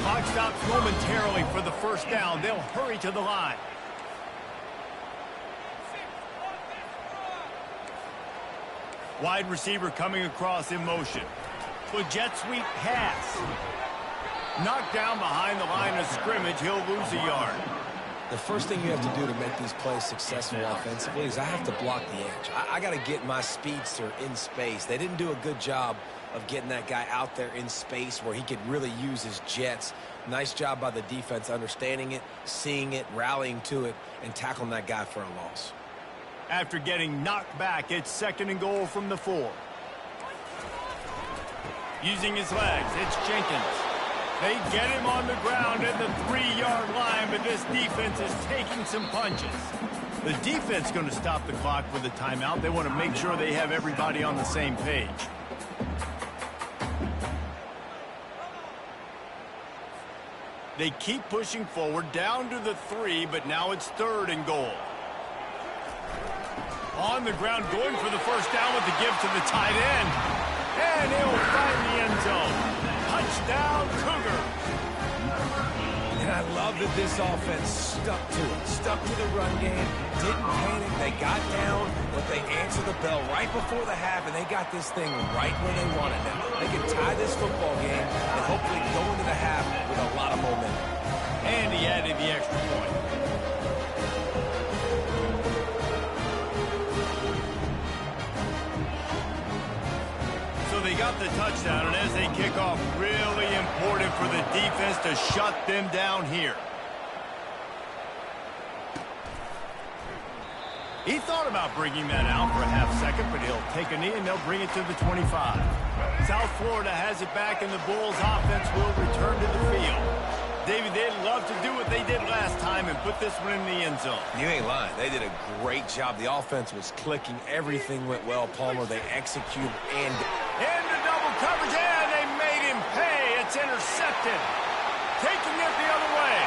Clock stops momentarily for the first down. They'll hurry to the line. Wide receiver coming across in motion. With jet sweep pass. Knocked down behind the line of scrimmage. He'll lose a yard. The first thing you have to do to make these plays successful offensively is I have to block the edge. I got to get my speedster in space. They didn't do a good job of getting that guy out there in space where he could really use his jets. Nice job by the defense understanding it, seeing it, rallying to it, and tackling that guy for a loss. After getting knocked back, it's second and goal from the 4. Using his legs, it's Jenkins. They get him on the ground at the 3-yard line, but this defense is taking some punches. The defense going to stop the clock with a timeout. They want to make sure they have everybody on the same page. They keep pushing forward down to the 3, but now it's third and goal. On the ground, going for the first down with the give to the tight end. And he'll find the end zone. Touchdown, Cougar. And I love that this offense stuck to it. Stuck to the run game. Didn't panic. They got down, but they answered the bell right before the half, and they got this thing right where they want it now. They can tie this football game and hopefully go into the half with a lot of momentum. And he added the extra point. They got the touchdown, and as they kick off, really important for the defense to shut them down here. He thought about bringing that out for a half second, but he'll take a knee and they'll bring it to the 25. South Florida has it back, and the Bulls offense will return to the field. David, they'd love to do what they did last time and put this one in the end zone. You ain't lying. They did a great job. The offense was clicking. Everything went well, Palmer. They executed and... Into double coverage, and they made him pay. It's intercepted. Taking it the other way.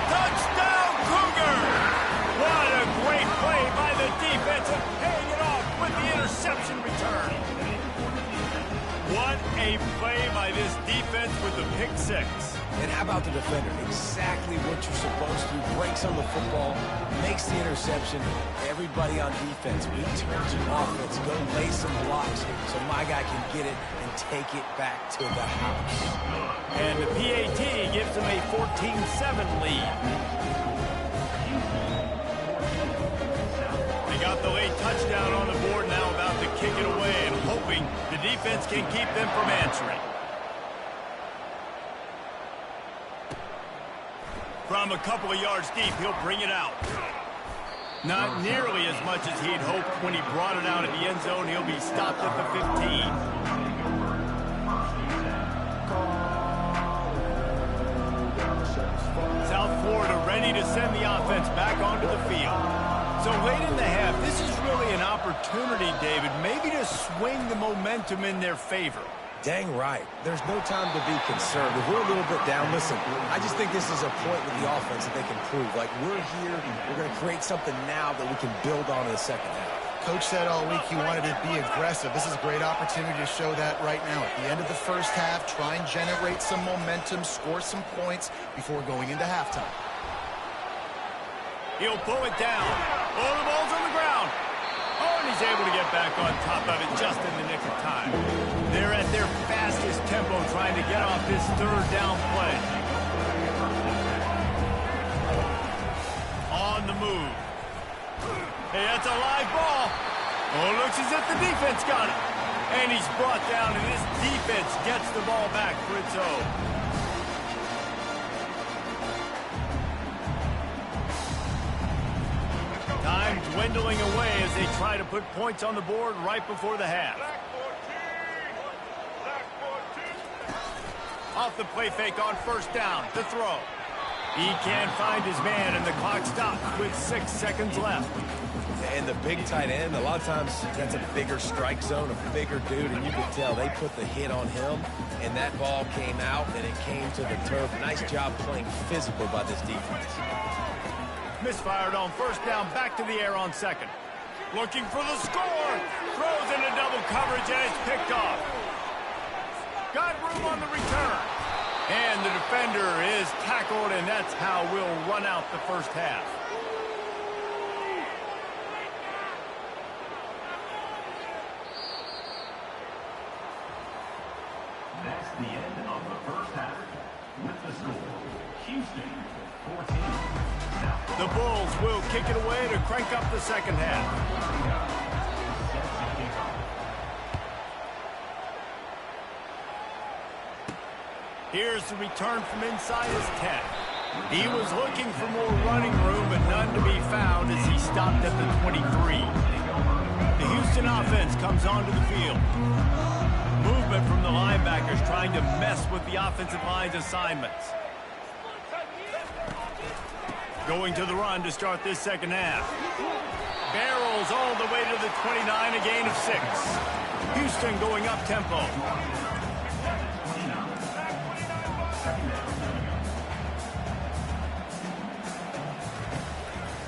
Touchdown, Cougar! What a great play by the defense, and paying it off with the interception return. What a play by this defense with the pick 6. And how about the defender? Exactly what you're supposed to. Breaks on the football, makes the interception. Everybody on defense, we turn to offense. Go lay some blocks so my guy can get it and take it back to the house. And the PAT gives them a 14-7 lead. They got the late touchdown on the board, now about to kick it away and hoping the defense can keep them from answering. From a couple of yards deep, he'll bring it out. Not nearly as much as he'd hoped when he brought it out at the end zone. He'll be stopped at the 15. South Florida ready to send the offense back onto the field. So late in the half, this is really an opportunity, David, maybe to swing the momentum in their favor. Dang right. There's no time to be concerned. If we're a little bit down, listen, I just think this is a point with the offense that they can prove. Like, we're here, we're going to create something now that we can build on in the second half. Coach said all week he wanted to be aggressive. This is a great opportunity to show that right now. At the end of the first half, try and generate some momentum, score some points before going into halftime. He'll pull it down. Oh, the ball's on the ground. Oh, and he's able to get back on top of it just in the nick of time. They're at their fastest tempo trying to get off this third down play. On the move. Hey, that's a live ball. Oh, looks as if the defense got it. And he's brought down, and this defense gets the ball back for its own. Time dwindling away as they try to put points on the board right before the half. Off the play fake on first down to throw. He can't find his man, and the clock stops with 6 seconds left. And the big tight end, a lot of times that's a bigger strike zone, a bigger dude, and you could tell they put the hit on him, and that ball came out, and it came to the turf. Nice job playing physical by this defense. Misfired on first down, back to the air on second. Looking for the score. Throws into double coverage, and it's picked off. Got room on the return. And the defender is tackled, and that's how we'll run out the first half. That's the end of the first half. With the score, Houston 14. The Bulls will kick it away to crank up the second half. Here's the return from inside his 10. He was looking for more running room, but none to be found as he stopped at the 23. The Houston offense comes onto the field. Movement from the linebackers trying to mess with the offensive line's assignments. Going to the run to start this second half. Barrels all the way to the 29, a gain of 6. Houston going up tempo.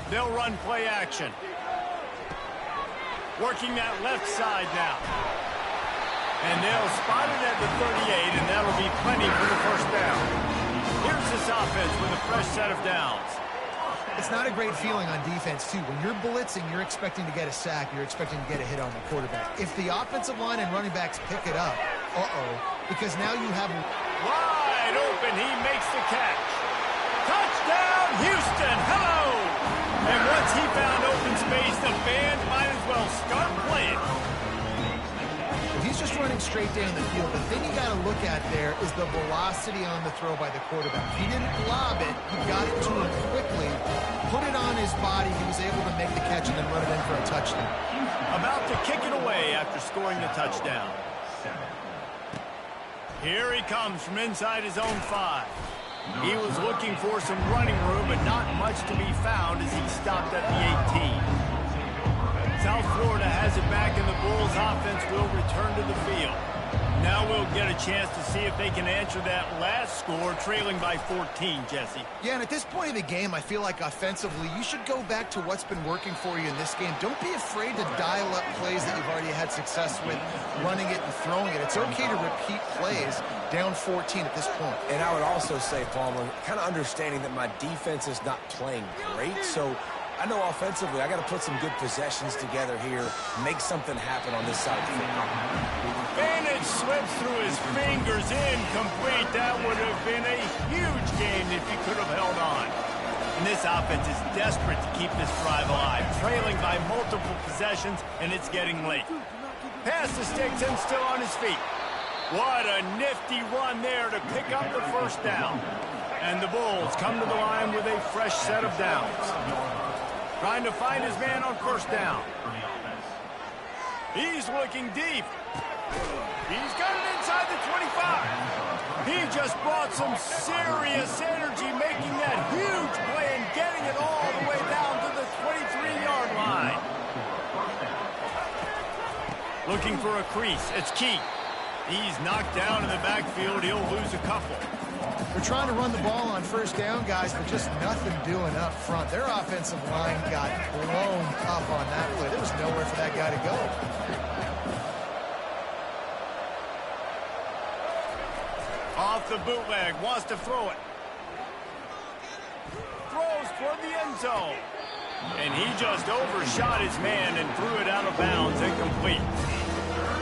They'll run play action. Working that left side now. And they'll spot it at the 38, and that'll be plenty for the first down. Here's this offense with a fresh set of downs. It's not a great feeling on defense, too. When you're blitzing, you're expecting to get a sack. You're expecting to get a hit on the quarterback. If the offensive line and running backs pick it up, because now you have... Wide open, he makes the catch. Touchdown, Houston, hello! And once he found open space, the band might as well start playing. He's just running straight down the field. The thing you got to look at there is the velocity on the throw by the quarterback. He didn't lob it. He got it to him quickly, put it on his body. He was able to make the catch and then run it in for a touchdown. About to kick it away after scoring the touchdown. Here he comes from inside his own 5. He was looking for some running room, but not much to be found as he stopped at the 18. South Florida has it back, and the Bulls offense will return to the field. Now we'll get a chance to see if they can answer that last score, trailing by 14, Jesse. Yeah, and at this point of the game, I feel like offensively, you should go back to what's been working for you in this game. Don't be afraid to dial up plays that you've already had success with, running it and throwing it. It's okay to repeat plays down 14 at this point. And I would also say, Palmer, kind of understanding that my defense is not playing great, so I know offensively I got to put some good possessions together here, make something happen on this side of the field. Vantage slips through his fingers, incomplete. That would have been a huge game if he could have held on. And this offense is desperate to keep this drive alive, trailing by multiple possessions, and it's getting late. Pass the sticks and still on his feet. What a nifty run there to pick up the first down. And the Bulls come to the line with a fresh set of downs. Trying to find his man on first down. He's looking deep. He's got it inside the 25. He just brought some serious energy, making that huge play and getting it all the way down to the 23-yard line. Looking for a crease. It's Keith. He's knocked down in the backfield. He'll lose a couple. They're trying to run the ball on first down, guys, but just nothing doing up front. Their offensive line got blown up on that play. There was nowhere for that guy to go. Off the bootleg, wants to throw it. Throws toward the end zone. And he just overshot his man and threw it out of bounds, incomplete.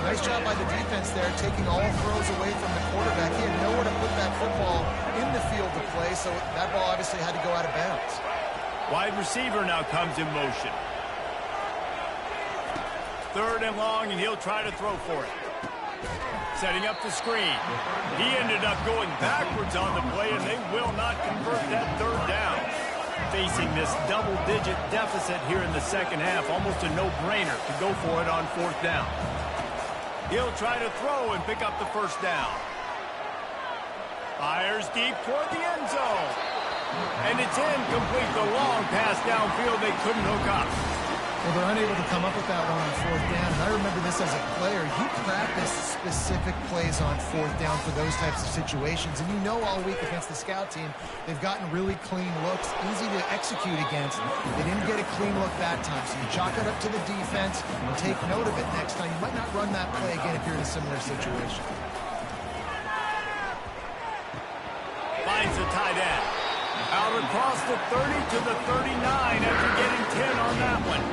Nice job by the defense there, taking all throws away from the quarterback. He had nowhere to put that football in the field to play, so that ball obviously had to go out of bounds. Wide receiver now comes in motion. 3rd and long, and he'll try to throw for it. Setting up the screen. He ended up going backwards on the play, and they will not convert that 3rd down. Facing this double-digit deficit here in the second half, almost a no-brainer to go for it on 4th down. He'll try to throw and pick up the first down. Fires deep toward the end zone. And it's incomplete. The long pass downfield they couldn't hook up. Well, they're unable to come up with that one on fourth down. And I remember this as a player. You practice specific plays on fourth down for those types of situations. And you know all week against the scout team, they've gotten really clean looks, easy to execute against. They didn't get a clean look that time. So you chalk it up to the defense and take note of it next time. You might not run that play again if you're in a similar situation. Finds the tight end. Out across the 30 to the 39 after getting 10 on that one.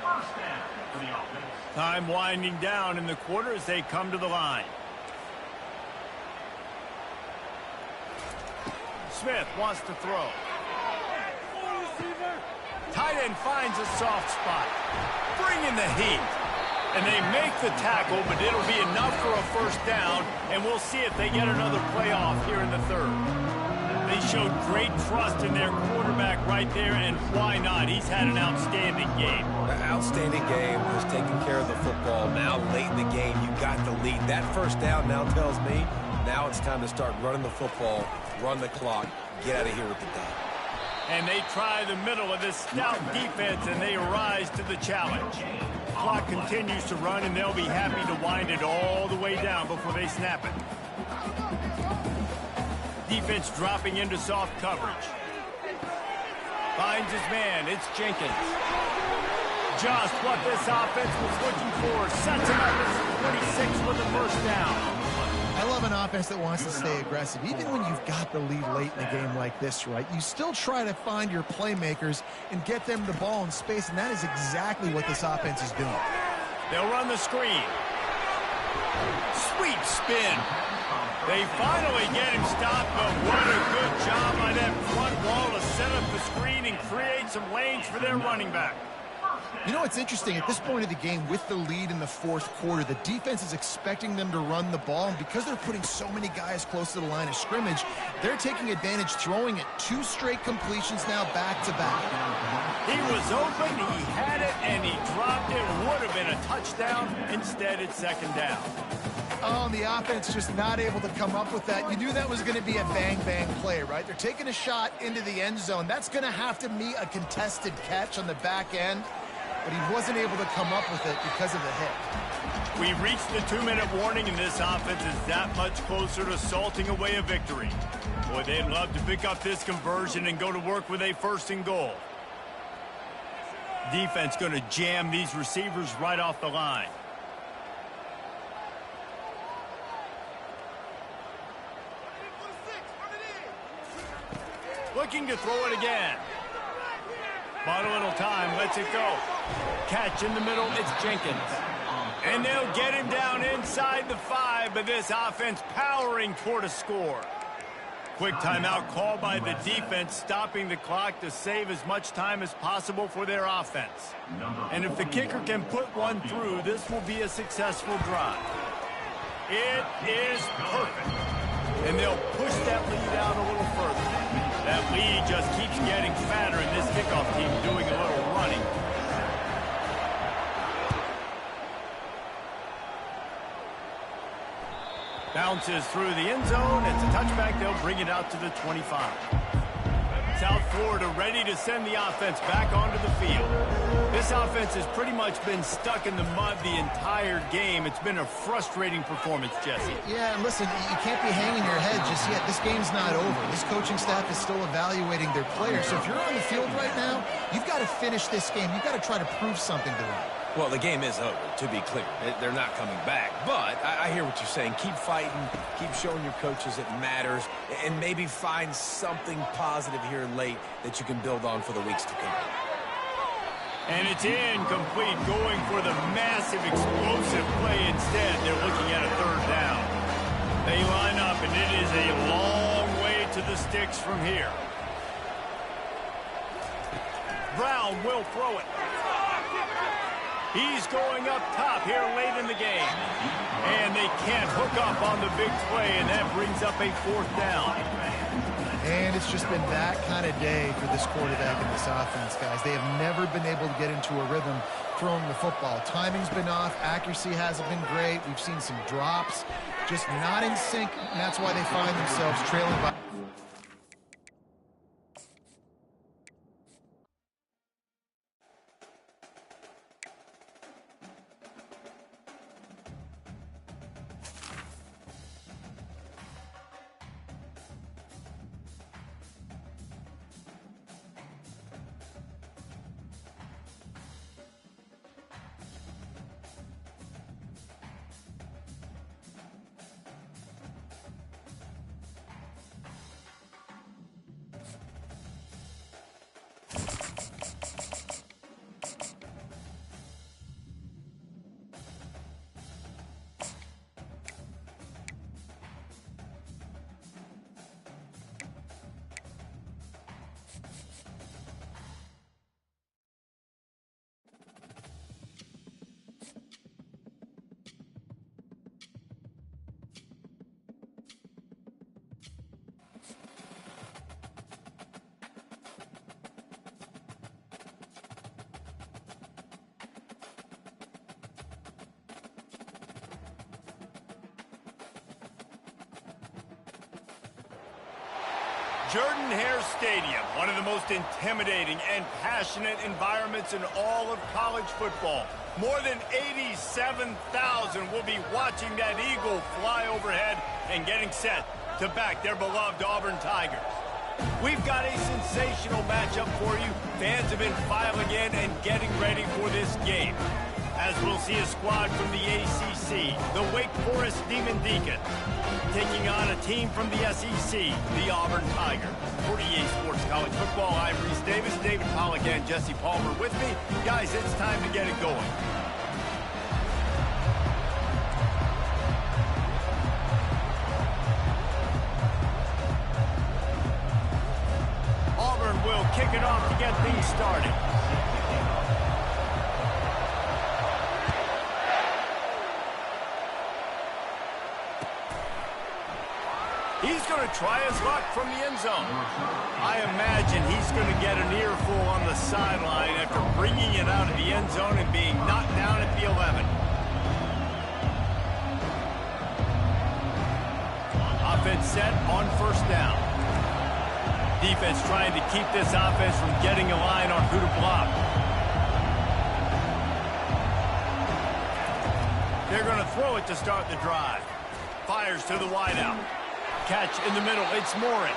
First down for the offense. Time winding down in the quarter as they come to the line. Smith wants to throw. Tight end finds a soft spot. Bring in the heat. And they make the tackle, but it'll be enough for a first down, and we'll see if they get another playoff here in the third. They showed great trust in their quarterback right there, and why not? He's had an outstanding game. An outstanding game, has taken care of the football. Now, late in the game, you got the lead. That first down now tells me now it's time to start running the football, run the clock, get out of here with the dot. And they try the middle of this stout defense, and they rise to the challenge. Clock continues to run, and they'll be happy to wind it all the way down before they snap it. Defense dropping into soft coverage. Finds his man. It's Jenkins. Just what this offense was looking for. Sets him up as 26 with the first down. I love an offense that wants to stay aggressive. Even when you've got the lead late in the game like this, right, you still try to find your playmakers and get them the ball in space, and that is exactly what this offense is doing. They'll run the screen. Sweet spin. They finally get him stopped, but what a good job by that front wall to set up the screen and create some lanes for their running back. You know, it's interesting. At this point of the game, with the lead in the fourth quarter, the defense is expecting them to run the ball. And because they're putting so many guys close to the line of scrimmage, they're taking advantage, throwing it 2 straight completions now back-to-back. He was open, he had it, and he dropped it. Would have been a touchdown. Instead, it's second down. Oh, and the offense just not able to come up with that. You knew that was going to be a bang-bang play, right? They're taking a shot into the end zone. That's going to have to be a contested catch on the back end. But he wasn't able to come up with it because of the hit. We reached the 2-minute warning, and this offense is that much closer to salting away a victory. Boy, they'd love to pick up this conversion and go to work with a first and goal. Defense going to jam these receivers right off the line. Looking to throw it again. Bought a little time, lets it go. Catch in the middle, it's Jenkins. And they'll get him down inside the 5, but this offense powering toward a score. Quick timeout called by the defense, stopping the clock to save as much time as possible for their offense. And if the kicker can put one through, this will be a successful drive. It is perfect. And they'll push that lead out a little further. That lead just keeps getting fatter, and this kickoff team doing a little running. Bounces through the end zone. It's a touchback. They'll bring it out to the 25. South Florida ready to send the offense back onto the field. This offense has pretty much been stuck in the mud the entire game. It's been a frustrating performance, Jesse. Yeah, and listen, you can't be hanging your head just yet. This game's not over. This coaching staff is still evaluating their players. So if you're on the field right now, you've got to finish this game. You've got to try to prove something to them. Well, the game is over, to be clear. They're not coming back. But I hear what you're saying. Keep fighting. Keep showing your coaches it matters. And maybe find something positive here late that you can build on for the weeks to come. And it's incomplete, going for the massive explosive play instead. They're looking at a third down. They line up, and it is a long way to the sticks from here. Brown will throw it. He's going up top here late in the game. And they can't hook up on the big play, and that brings up a fourth down. And it's just been that kind of day for this quarterback and this offense, guys. They have never been able to get into a rhythm throwing the football. Timing's been off. Accuracy hasn't been great. We've seen some drops. Just not in sync, and that's why they find themselves trailing by Jordan-Hare Stadium, one of the most intimidating and passionate environments in all of college football. More than 87,000 will be watching that eagle fly overhead and getting set to back their beloved Auburn Tigers. We've got a sensational matchup for you. Fans have been filing in and getting ready for this game, as we'll see a squad from the ACC, the Wake Forest Demon Deacons, taking on a team from the SEC, the Auburn Tigers. For EA Sports College Football, I'm Reese Davis, David Pollack, and Jesse Palmer with me. Guys, it's time to get it going. Auburn will kick it off to get things started. He's going to try his luck from the end zone. I imagine he's going to get an earful on the sideline after bringing it out of the end zone and being knocked down at the 11. Offense set on first down. Defense trying to keep this offense from getting a line on who to block. They're going to throw it to start the drive. Fires to the wideout. Catch in the middle. It's Morin.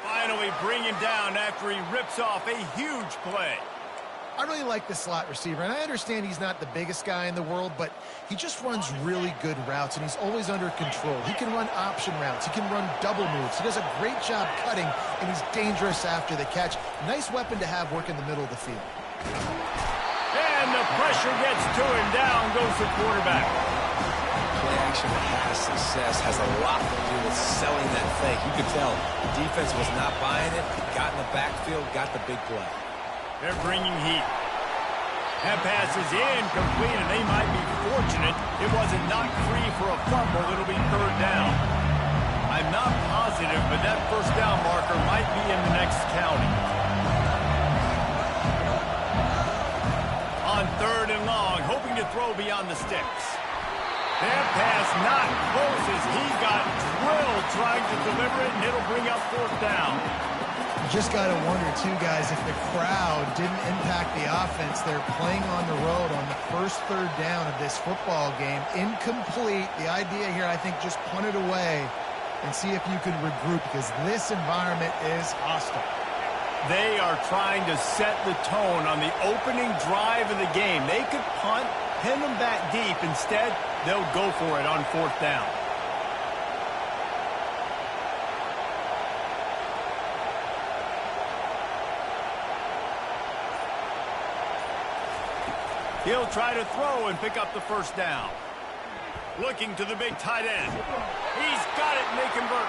Finally bring him down after he rips off a huge play. I really like the slot receiver, and I understand he's not the biggest guy in the world, but he just runs really good routes, and he's always under control. He can run option routes. He can run double moves. He does a great job cutting, and he's dangerous after the catch. Nice weapon to have work in the middle of the field. And the pressure gets to him. Down goes the quarterback. Play action that has success has a lot to do with selling that fake. You could tell the defense was not buying it, got in the backfield, got the big play. They're bringing heat. That pass is incomplete, and they might be fortunate it wasn't knocked free for a fumble. It'll be third down. I'm not positive, but that first down marker might be in the next county. On third and long, hoping to throw beyond the sticks. That pass not close as he got drilled trying to deliver it, and it'll bring up fourth down. Just got to wonder, too, guys, if the crowd didn't impact the offense. They're playing on the road on the first third down of this football game. Incomplete. The idea here, I think, just punt it away and see if you can regroup, because this environment is hostile. They are trying to set the tone on the opening drive of the game. They could punt, pin them back deep. Instead, they'll go for it on fourth down. He'll try to throw and pick up the first down. Looking to the big tight end. He's got it, and they convert.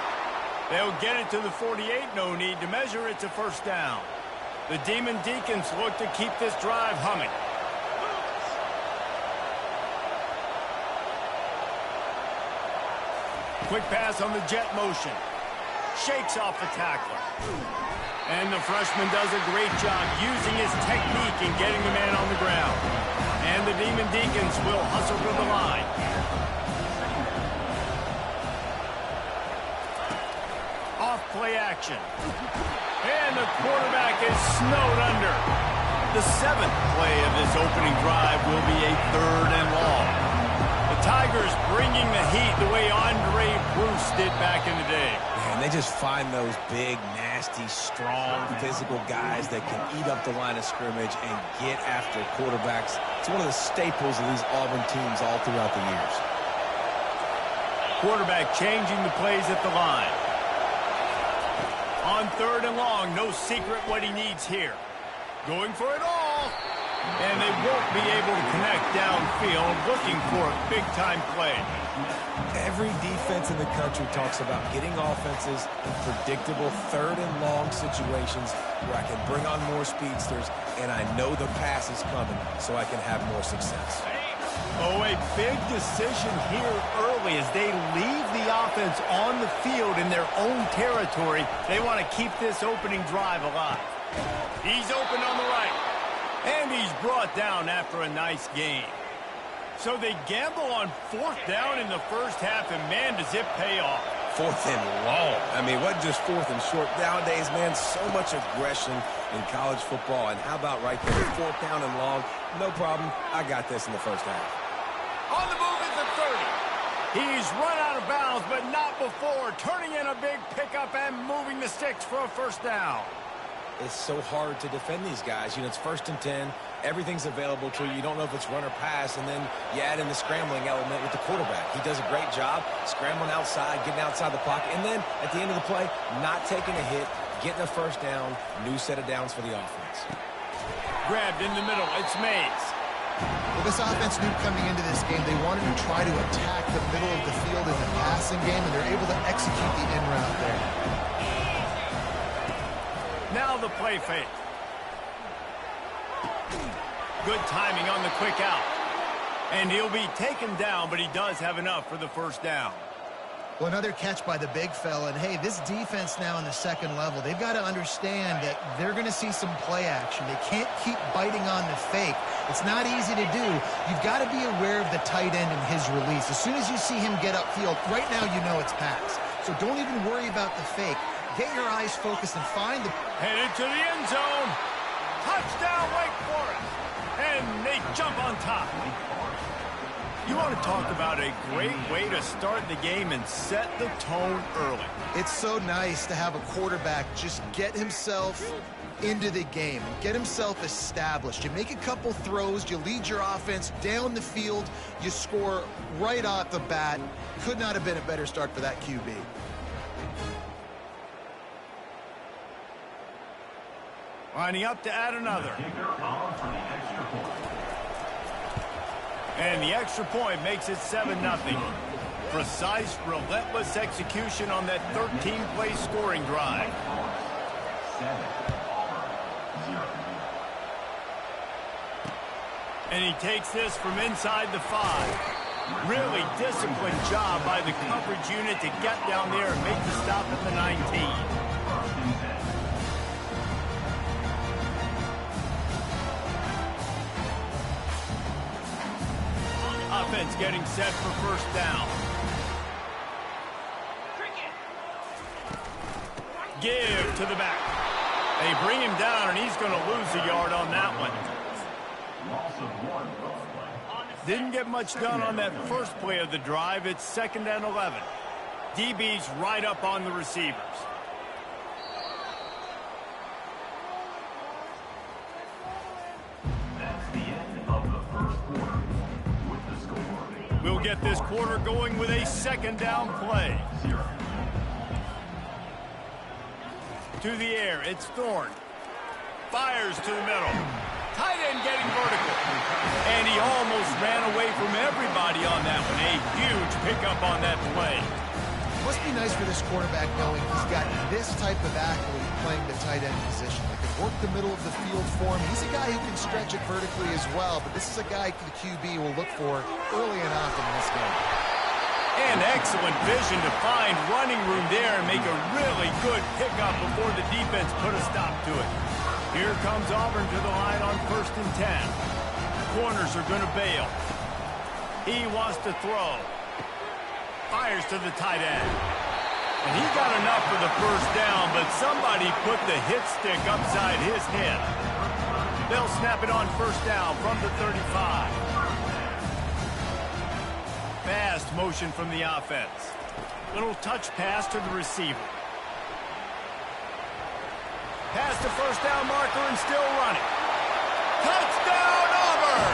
They'll get it to the 48. No need to measure. It's a first down. The Demon Deacons look to keep this drive humming. Quick pass on the jet motion. Shakes off the tackler. And the freshman does a great job using his technique and getting the man on the ground. And the Demon Deacons will hustle to the line. Off play action. And the quarterback is snowed under. The seventh play of this opening drive will be a third and long. The Tigers bringing the heat the way Andre Bruce did back in the day. And they just find those big, nasty, strong, physical guys that can eat up the line of scrimmage and get after quarterbacks. It's one of the staples of these Auburn teams all throughout the years. Quarterback changing the plays at the line. On 3rd and long, no secret what he needs here. Going for it all. And they won't be able to connect downfield, looking for a big-time play. Every defense in the country talks about getting offenses in predictable 3rd and long situations where I can bring on more speedsters and I know the pass is coming so I can have more success. Oh, a big decision here early as they leave the offense on the field in their own territory. They want to keep this opening drive alive. He's open on the right. And he's brought down after a nice game. So they gamble on 4th down in the first half, and man, does it pay off. 4th and long. I mean, what just 4th and short? Nowadays, man, so much aggression in college football. And how about right there, 4th down and long? No problem. I got this in the first half. On the move at the 30. He's run out of bounds, but not before. Turning in a big pickup and moving the sticks for a 1st down. It's so hard to defend these guys. You know, it's 1st and 10. Everything's available to you. You don't know if it's run or pass, and then you add in the scrambling element with the quarterback. He does a great job scrambling outside, getting outside the pocket, and then at the end of the play, not taking a hit, getting a 1st down, new set of downs for the offense. Grabbed in the middle. It's Mays. Well, this offense knew coming into this game they wanted to try to attack the middle of the field in the passing game, and they're able to execute the in route there. Now the play fake. Good timing on the quick out. And he'll be taken down, but he does have enough for the 1st down. Well, another catch by the big fella. And, hey, this defense now in the 2nd level, they've got to understand that they're going to see some play action. They can't keep biting on the fake. It's not easy to do. You've got to be aware of the tight end and his release. As soon as you see him get upfield, right now you know it's pass. So don't even worry about the fake. Get your eyes focused and find the... Headed to the end zone. Touchdown, Wake Forest. And they jump on top. You want to talk about a great way to start the game and set the tone early. It's so nice to have a quarterback just get himself into the game and get himself established. You make a couple throws, you lead your offense down the field, you score right off the bat. Could not have been a better start for that QB. Lining up to add another. And the extra point makes it 7-0. Precise, relentless execution on that 13-play scoring drive. And he takes this from inside the 5. Really disciplined job by the coverage unit to get down there and make the stop at the 19. Offense getting set for 1st down. Give to the back. They bring him down, and he's going to lose a yard on that one. Didn't get much done on that first play of the drive. It's 2nd and 11. DB's right up on the receivers. We'll get this quarter going with a 2nd down play. To the air, it's Thorne. Fires to the middle. Tight end getting vertical. And he almost ran away from everybody on that one. A huge pickup on that play. Must be nice for this quarterback knowing he's got this type of athlete playing the tight end position. They can work the middle of the field for him. He's a guy who can stretch it vertically as well, but this is a guy the QB will look for early and often in this game. And excellent vision to find running room there and make a really good pickup before the defense put a stop to it. Here comes Auburn to the line on 1st and 10. Corners are going to bail. He wants to throw. Fires to the tight end. And he got enough for the 1st down, but somebody put the hit stick upside his head. They'll snap it on 1st down from the 35. fast motion from the offense. Little touch pass to the receiver. Pass the first down marker and still running. Touchdown, Auburn!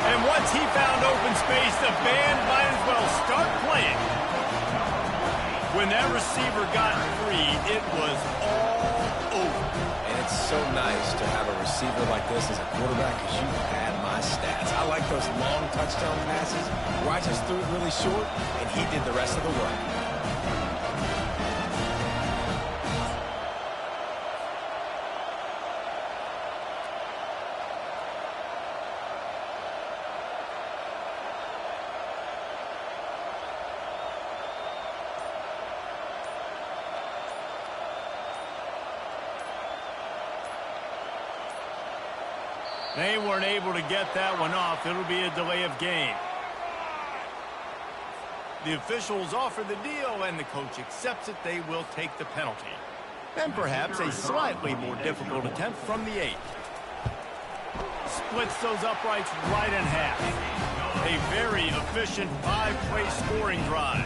And once he found open space, the band might as well start playing. When that receiver got free, it was all over. And it's so nice to have a receiver like this as a quarterback because you had my stats. I like those long touchdown passes where I just threw it really short and he did the rest of the work. They weren't able to get that one off. It'll be a delay of game. The officials offer the deal, and the coach accepts it. They will take the penalty. And perhaps a slightly more difficult attempt from the 8. Splits those uprights right in half. A very efficient 5-play scoring drive.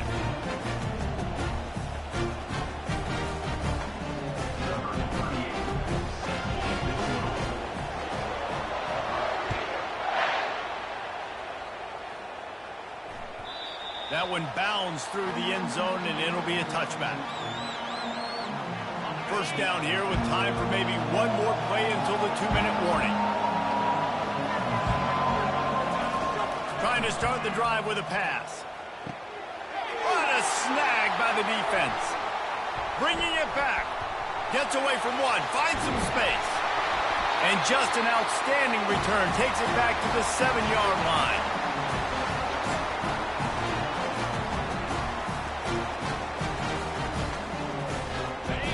That one bounds through the end zone, and it'll be a touchback. First down here with time for maybe one more play until the 2-minute warning. Trying to start the drive with a pass. What a snag by the defense. Bringing it back. Gets away from one, finds some space. And just an outstanding return. Takes it back to the 7-yard line.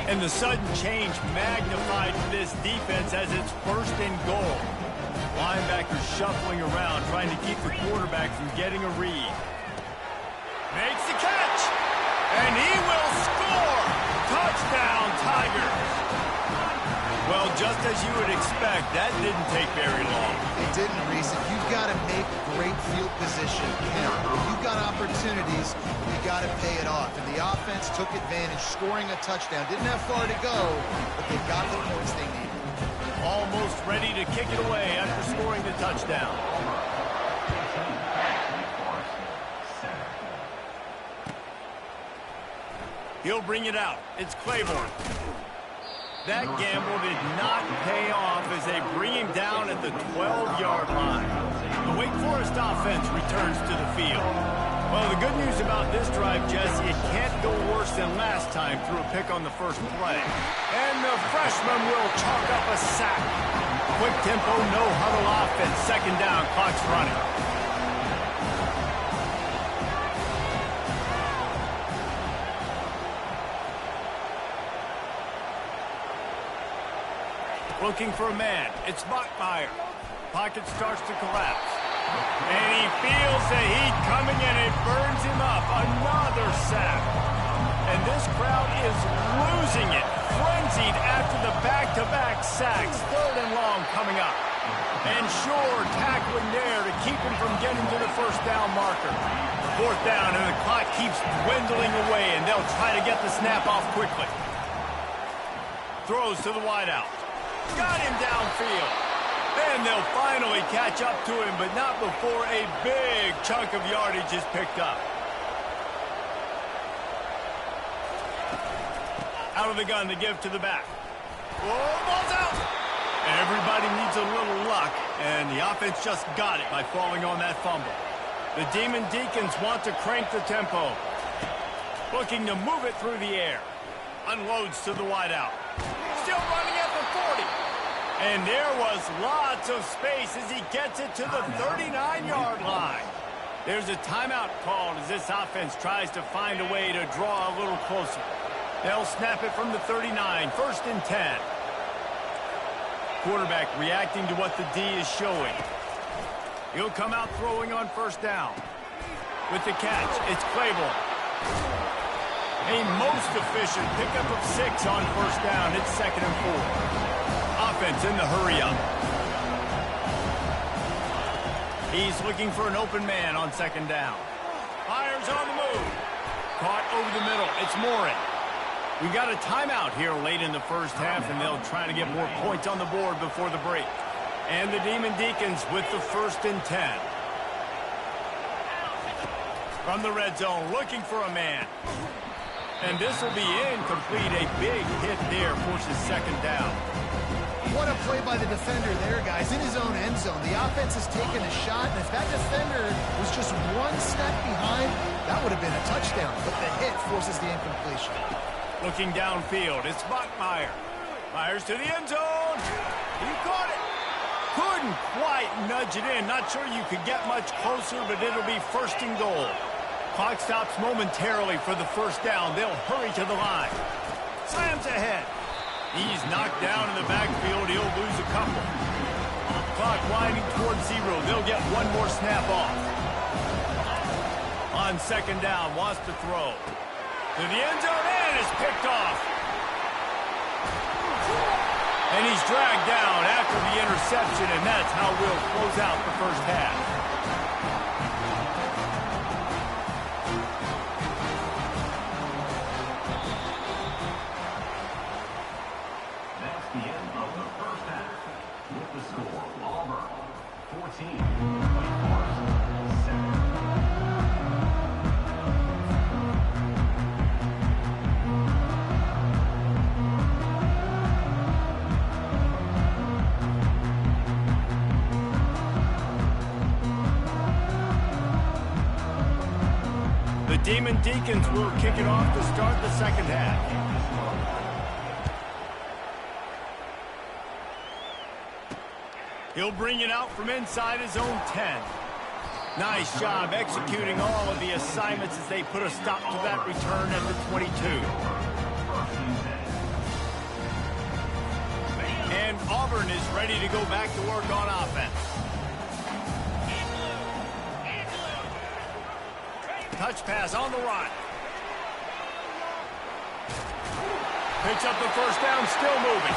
And the sudden change magnified for this defense as it's first and goal. Linebackers shuffling around, trying to keep the quarterback from getting a read. Makes the catch, and he will score! Touchdown, Tigers! Well, just as you would expect, that didn't take very long. It didn't, Reese. You've got to make great field position count. When you've got opportunities, you got to pay it off. And the offense took advantage, scoring a touchdown. Didn't have far to go, but they got the points they needed. Almost ready to kick it away after scoring the touchdown. He'll bring it out. It's Claiborne. That gamble did not pay off as they bring him down at the 12-yard line. The Wake Forest offense returns to the field. Well, the good news about this drive, Jesse, it can't go worse than last time through a pick on the first play. And the freshman will chalk up a sack. Quick tempo, no huddle offense. Second down, clock's running. Looking for a man. It's Bachmeier. Pocket starts to collapse. And he feels the heat coming and it burns him up. Another sack. And this crowd is losing it. Frenzied after the back-to-back sacks. Third and long coming up. And Shore tackling there to keep him from getting to the first down marker. Fourth down and the clock keeps dwindling away and they'll try to get the snap off quickly. Throws to the wideout. Got him downfield. And they'll finally catch up to him, but not before a big chunk of yardage is picked up. Out of the gun to give to the back. Oh, ball's out. Everybody needs a little luck, and the offense just got it by falling on that fumble. The Demon Deacons want to crank the tempo. Looking to move it through the air. Unloads to the wideout. Still running at the 40. And there was lots of space as he gets it to the 39-yard line. There's a timeout called as this offense tries to find a way to draw a little closer. They'll snap it from the 39, first and 10. Quarterback reacting to what the D is showing. He'll come out throwing on first down. With the catch, it's Claiborne. A most efficient pickup of 6 on first down. It's second and 4. Offense in the hurry-up. He's looking for an open man on second down. Tigers on the move. Caught over the middle. It's Morin. We got a timeout here late in the first half, and they'll try to get more points on the board before the break. And the Demon Deacons with the 1st and 10. From the red zone, looking for a man. And this will be incomplete. A big hit there, forces 2nd down. What a play by the defender there, guys, in his own end zone. The offense has taken a shot, and if that defender was just one step behind, that would have been a touchdown. But the hit forces the incompletion. Looking downfield, it's Bachmeier. Fires to the end zone. He caught it. Couldn't quite nudge it in. Not sure you could get much closer, but it'll be 1st and goal. Clock stops momentarily for the 1st down. They'll hurry to the line. Slams ahead. He's knocked down in the backfield. He'll lose a couple. Clock winding towards 0. They'll get one more snap off. On 2nd down, wants to throw. To the end zone, and is picked off. And he's dragged down after the interception, and that's how we'll close out the first half. That's the end of the first half. With the score, Auburn 14, Wake Forest 7. The Demon Deacons will kick it off to start the 2nd half. He'll bring it out from inside his own 10. Nice job executing all of the assignments as they put a stop to that return at the 22. And Auburn is ready to go back to work on offense. Touch pass on the run. Picks up the 1st down, still moving.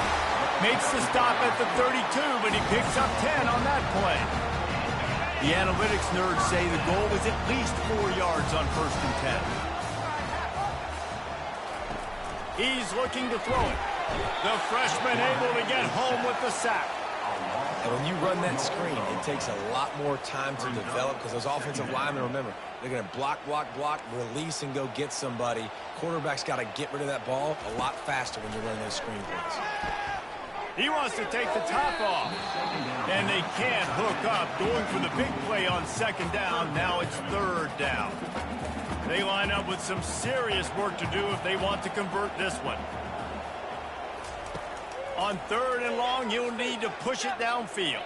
Makes the stop at the 32, but he picks up 10 on that play. The analytics nerds say the goal was at least 4 yards on 1st and 10. He's looking to throw it. The freshman able to get home with the sack. And when you run that screen, it takes a lot more time to develop because those offensive linemen, remember, they're going to block, release, and go get somebody. Quarterback's got to get rid of that ball a lot faster when you're running those screen plays. He wants to take the top off. And they can't hook up. Going for the big play on 2nd down. Now it's 3rd down. They line up with some serious work to do if they want to convert this one. On 3rd and long, you'll need to push it downfield.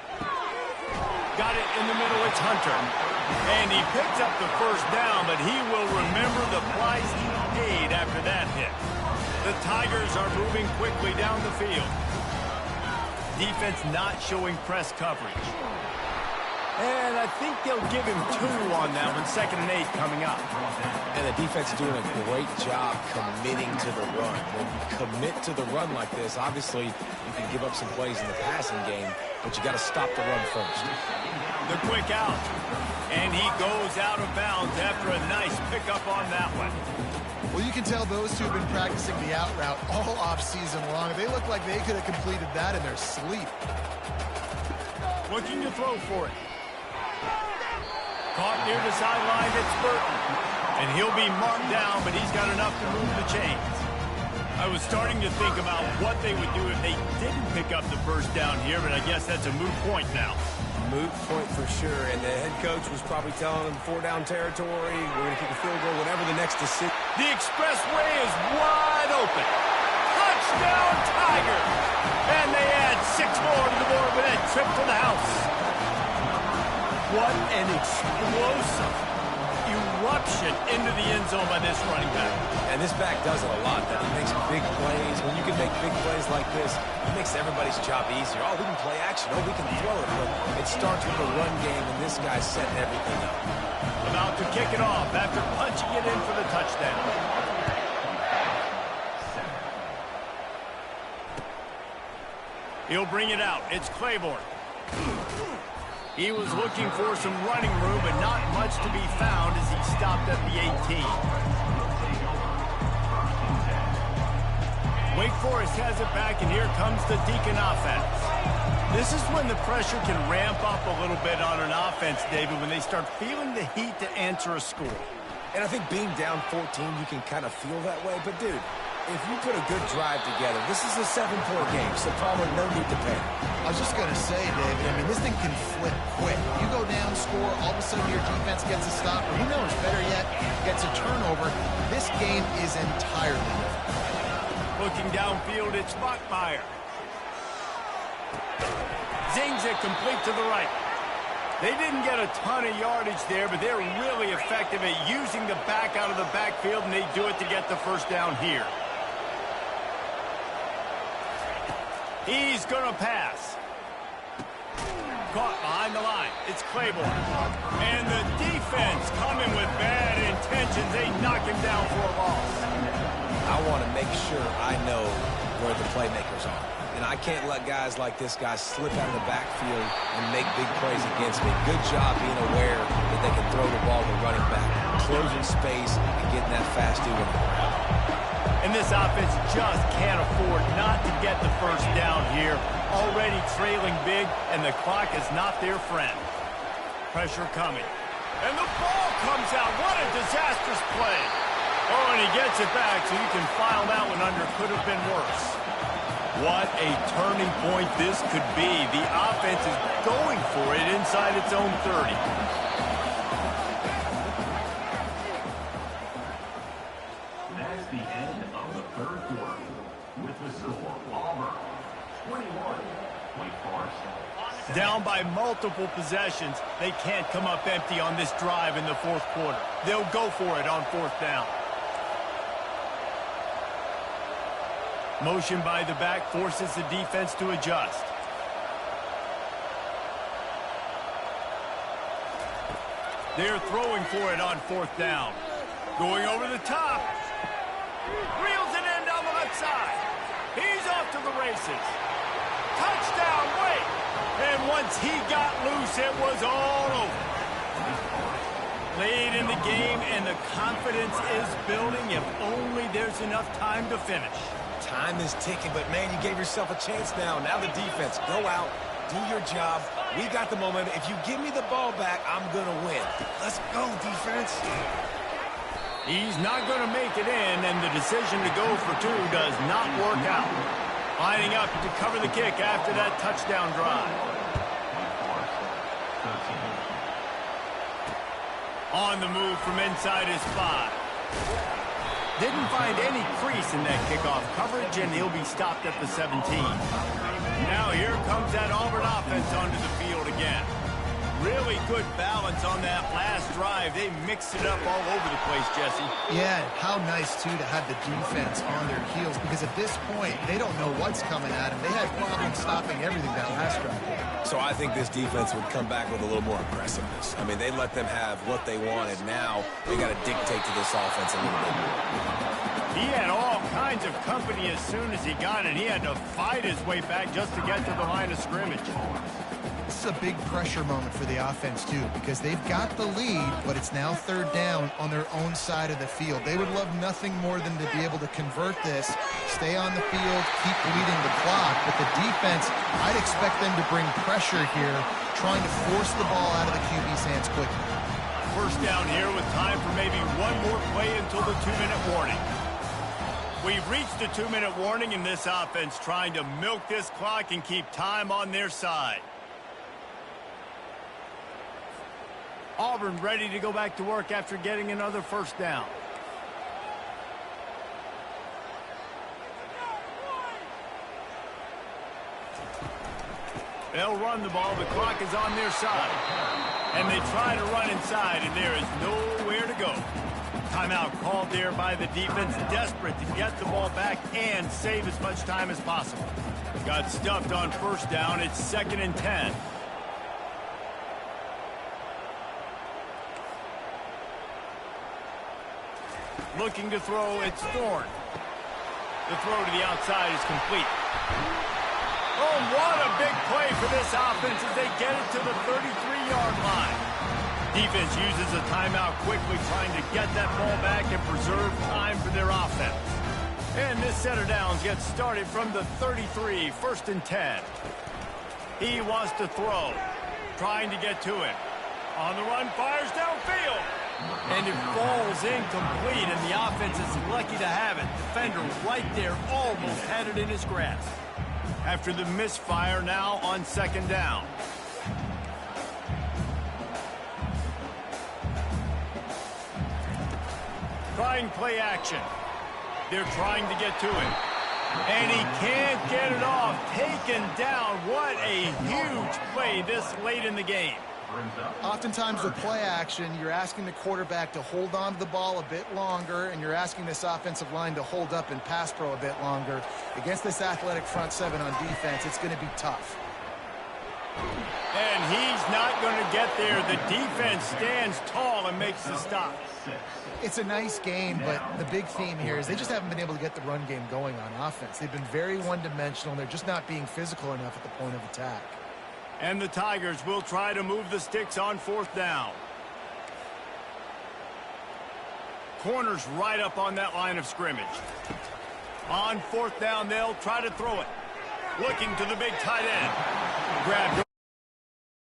Got it in the middle, it's Hunter. And he picks up the 1st down, but he will remember the price he paid after that hit. The Tigers are moving quickly down the field. Defense not showing press coverage. And I think they'll give him 2 on that one. 2nd and 8 coming up. And the defense is doing a great job committing to the run. When you commit to the run like this, obviously you can give up some plays in the passing game, but you got to stop the run first. The quick out. And he goes out of bounds after a nice pickup on that one. Well, you can tell those two have been practicing the out route all off-season long. They look like they could have completed that in their sleep. Looking to throw for it. Caught near the sideline, it's Burton. And he'll be marked down, but he's got enough to move the chains. I was starting to think about what they would do if they didn't pick up the 1st down here, but I guess that's a moot point now. Moot point for sure, and the head coach was probably telling them 4-down territory, we're going to kick a field goal, whatever the next decision. The expressway is wide open. Touchdown, Tigers! And they add 6 more to the board with that trip to the house. What an explosive eruption into the end zone by this running back. And this back does it a lot. That he makes big plays. When you can make big plays like this, it makes everybody's job easier. Oh, we can play action. Oh, we can throw it. But it starts with the run game, and this guy's setting everything up. About to kick it off after punching it in for the touchdown. He'll bring it out. It's Claiborne. He was looking for some running room, but not much to be found as he stopped at the 18. Wake Forest has it back, and here comes the Deacon offense. This is when the pressure can ramp up a little bit on an offense, David, when they start feeling the heat to answer a score. And I think being down 14, you can kind of feel that way. But, dude, if you put a good drive together, this is a 7-point game, so probably no need to panic. I was just going to say, David, I mean, this thing can flip quick. You go down, score, all of a sudden your defense gets a stop, or who knows, better yet, gets a turnover. This game is entirely different. Looking downfield, it's Bachmeyer. Zings it complete to the right. They didn't get a ton of yardage there, but they're really effective at using the back out of the backfield, and they do it to get the first down here. He's going to pass. Caught behind the line. It's Claiborne. And the defense coming with bad intentions. They knock him down for a loss. I want to make sure I know where the playmakers are. And I can't let guys like this guy slip out of the backfield and make big plays against me. Good job being aware that they can throw the ball to running back, closing space, and getting that fast dude on the ground. And this offense just can't afford not to get the first down here. Already trailing big, and the clock is not their friend. Pressure coming. And the ball comes out. What a disastrous play. Oh, and he gets it back, so you can file that one under. Could have been worse. What a turning point this could be. The offense is going for it inside its own 30. That's the end of the third quarter. With the score, Auburn 21, Wake Forest. Down by multiple possessions, they can't come up empty on this drive in the fourth quarter. They'll go for it on fourth down. Motion by the back forces the defense to adjust. They're throwing for it on fourth down. Going over the top. Reels it in down the left side. He's off to the races. Touchdown, Wake. And once he got loose, it was all over. Late in the game, and the confidence is building if only there's enough time to finish. Time is ticking, but, man, you gave yourself a chance now. Now the defense, go out, do your job. We got the momentum. If you give me the ball back, I'm going to win. Let's go, defense. He's not going to make it in, and the decision to go for two does not work out. Lining up to cover the kick after that touchdown drive. On the move from inside his 5. Didn't find any crease in that kickoff coverage, and he'll be stopped at the 17. Now here comes that Auburn offense onto the field again. Really good balance on that last drive. They mixed it up all over the place, Jesse. Yeah, how nice, too, to have the defense on their heels, because at this point, they don't know what's coming at them. They had problems stopping everything that last drive. So I think this defense would come back with a little more aggressiveness. I mean, they let them have what they wanted. Now they got to dictate to this offense a little bit more. He had all kinds of company as soon as he got it. He had to fight his way back just to get to the line of scrimmage. This is a big pressure moment for the offense, too, because they've got the lead, but it's now third down on their own side of the field. They would love nothing more than to be able to convert this, stay on the field, keep bleeding the clock. But the defense, I'd expect them to bring pressure here, trying to force the ball out of the QB's hands quickly. First down here with time for maybe one more play until the 2-minute warning. We've reached the 2-minute warning, and this offense trying to milk this clock and keep time on their side. Auburn ready to go back to work after getting another first down. They'll run the ball. The clock is on their side. And they try to run inside, and there is nowhere to go. Timeout called there by the defense, desperate to get the ball back and save as much time as possible. Got stuffed on first down. It's 2nd and 10. Looking to throw, it's Thorne. The throw to the outside is complete. Oh, what a big play for this offense as they get it to the 33-yard line. Defense uses a timeout quickly, trying to get that ball back and preserve time for their offense. And this set of downs gets started from the 33, 1st and 10. He wants to throw, trying to get to it. On the run, fires downfield. And it falls incomplete, and the offense is lucky to have it. Defender right there almost had it in his grasp. After the misfire, now on 2nd down. Trying play action. They're trying to get to it. And he can't get it off. Taken down. What a huge play this late in the game. Oftentimes with play action, you're asking the quarterback to hold on to the ball a bit longer, and you're asking this offensive line to hold up and pass pro a bit longer. Against this athletic front seven on defense, it's going to be tough. And he's not going to get there. The defense stands tall and makes the stop. It's a nice game, but the big theme here is they just haven't been able to get the run game going on offense. They've been very one-dimensional, and they're just not being physical enough at the point of attack. And the Tigers will try to move the sticks on 4th down. Corners right up on that line of scrimmage. On 4th down, they'll try to throw it. Looking to the big tight end. Grabbed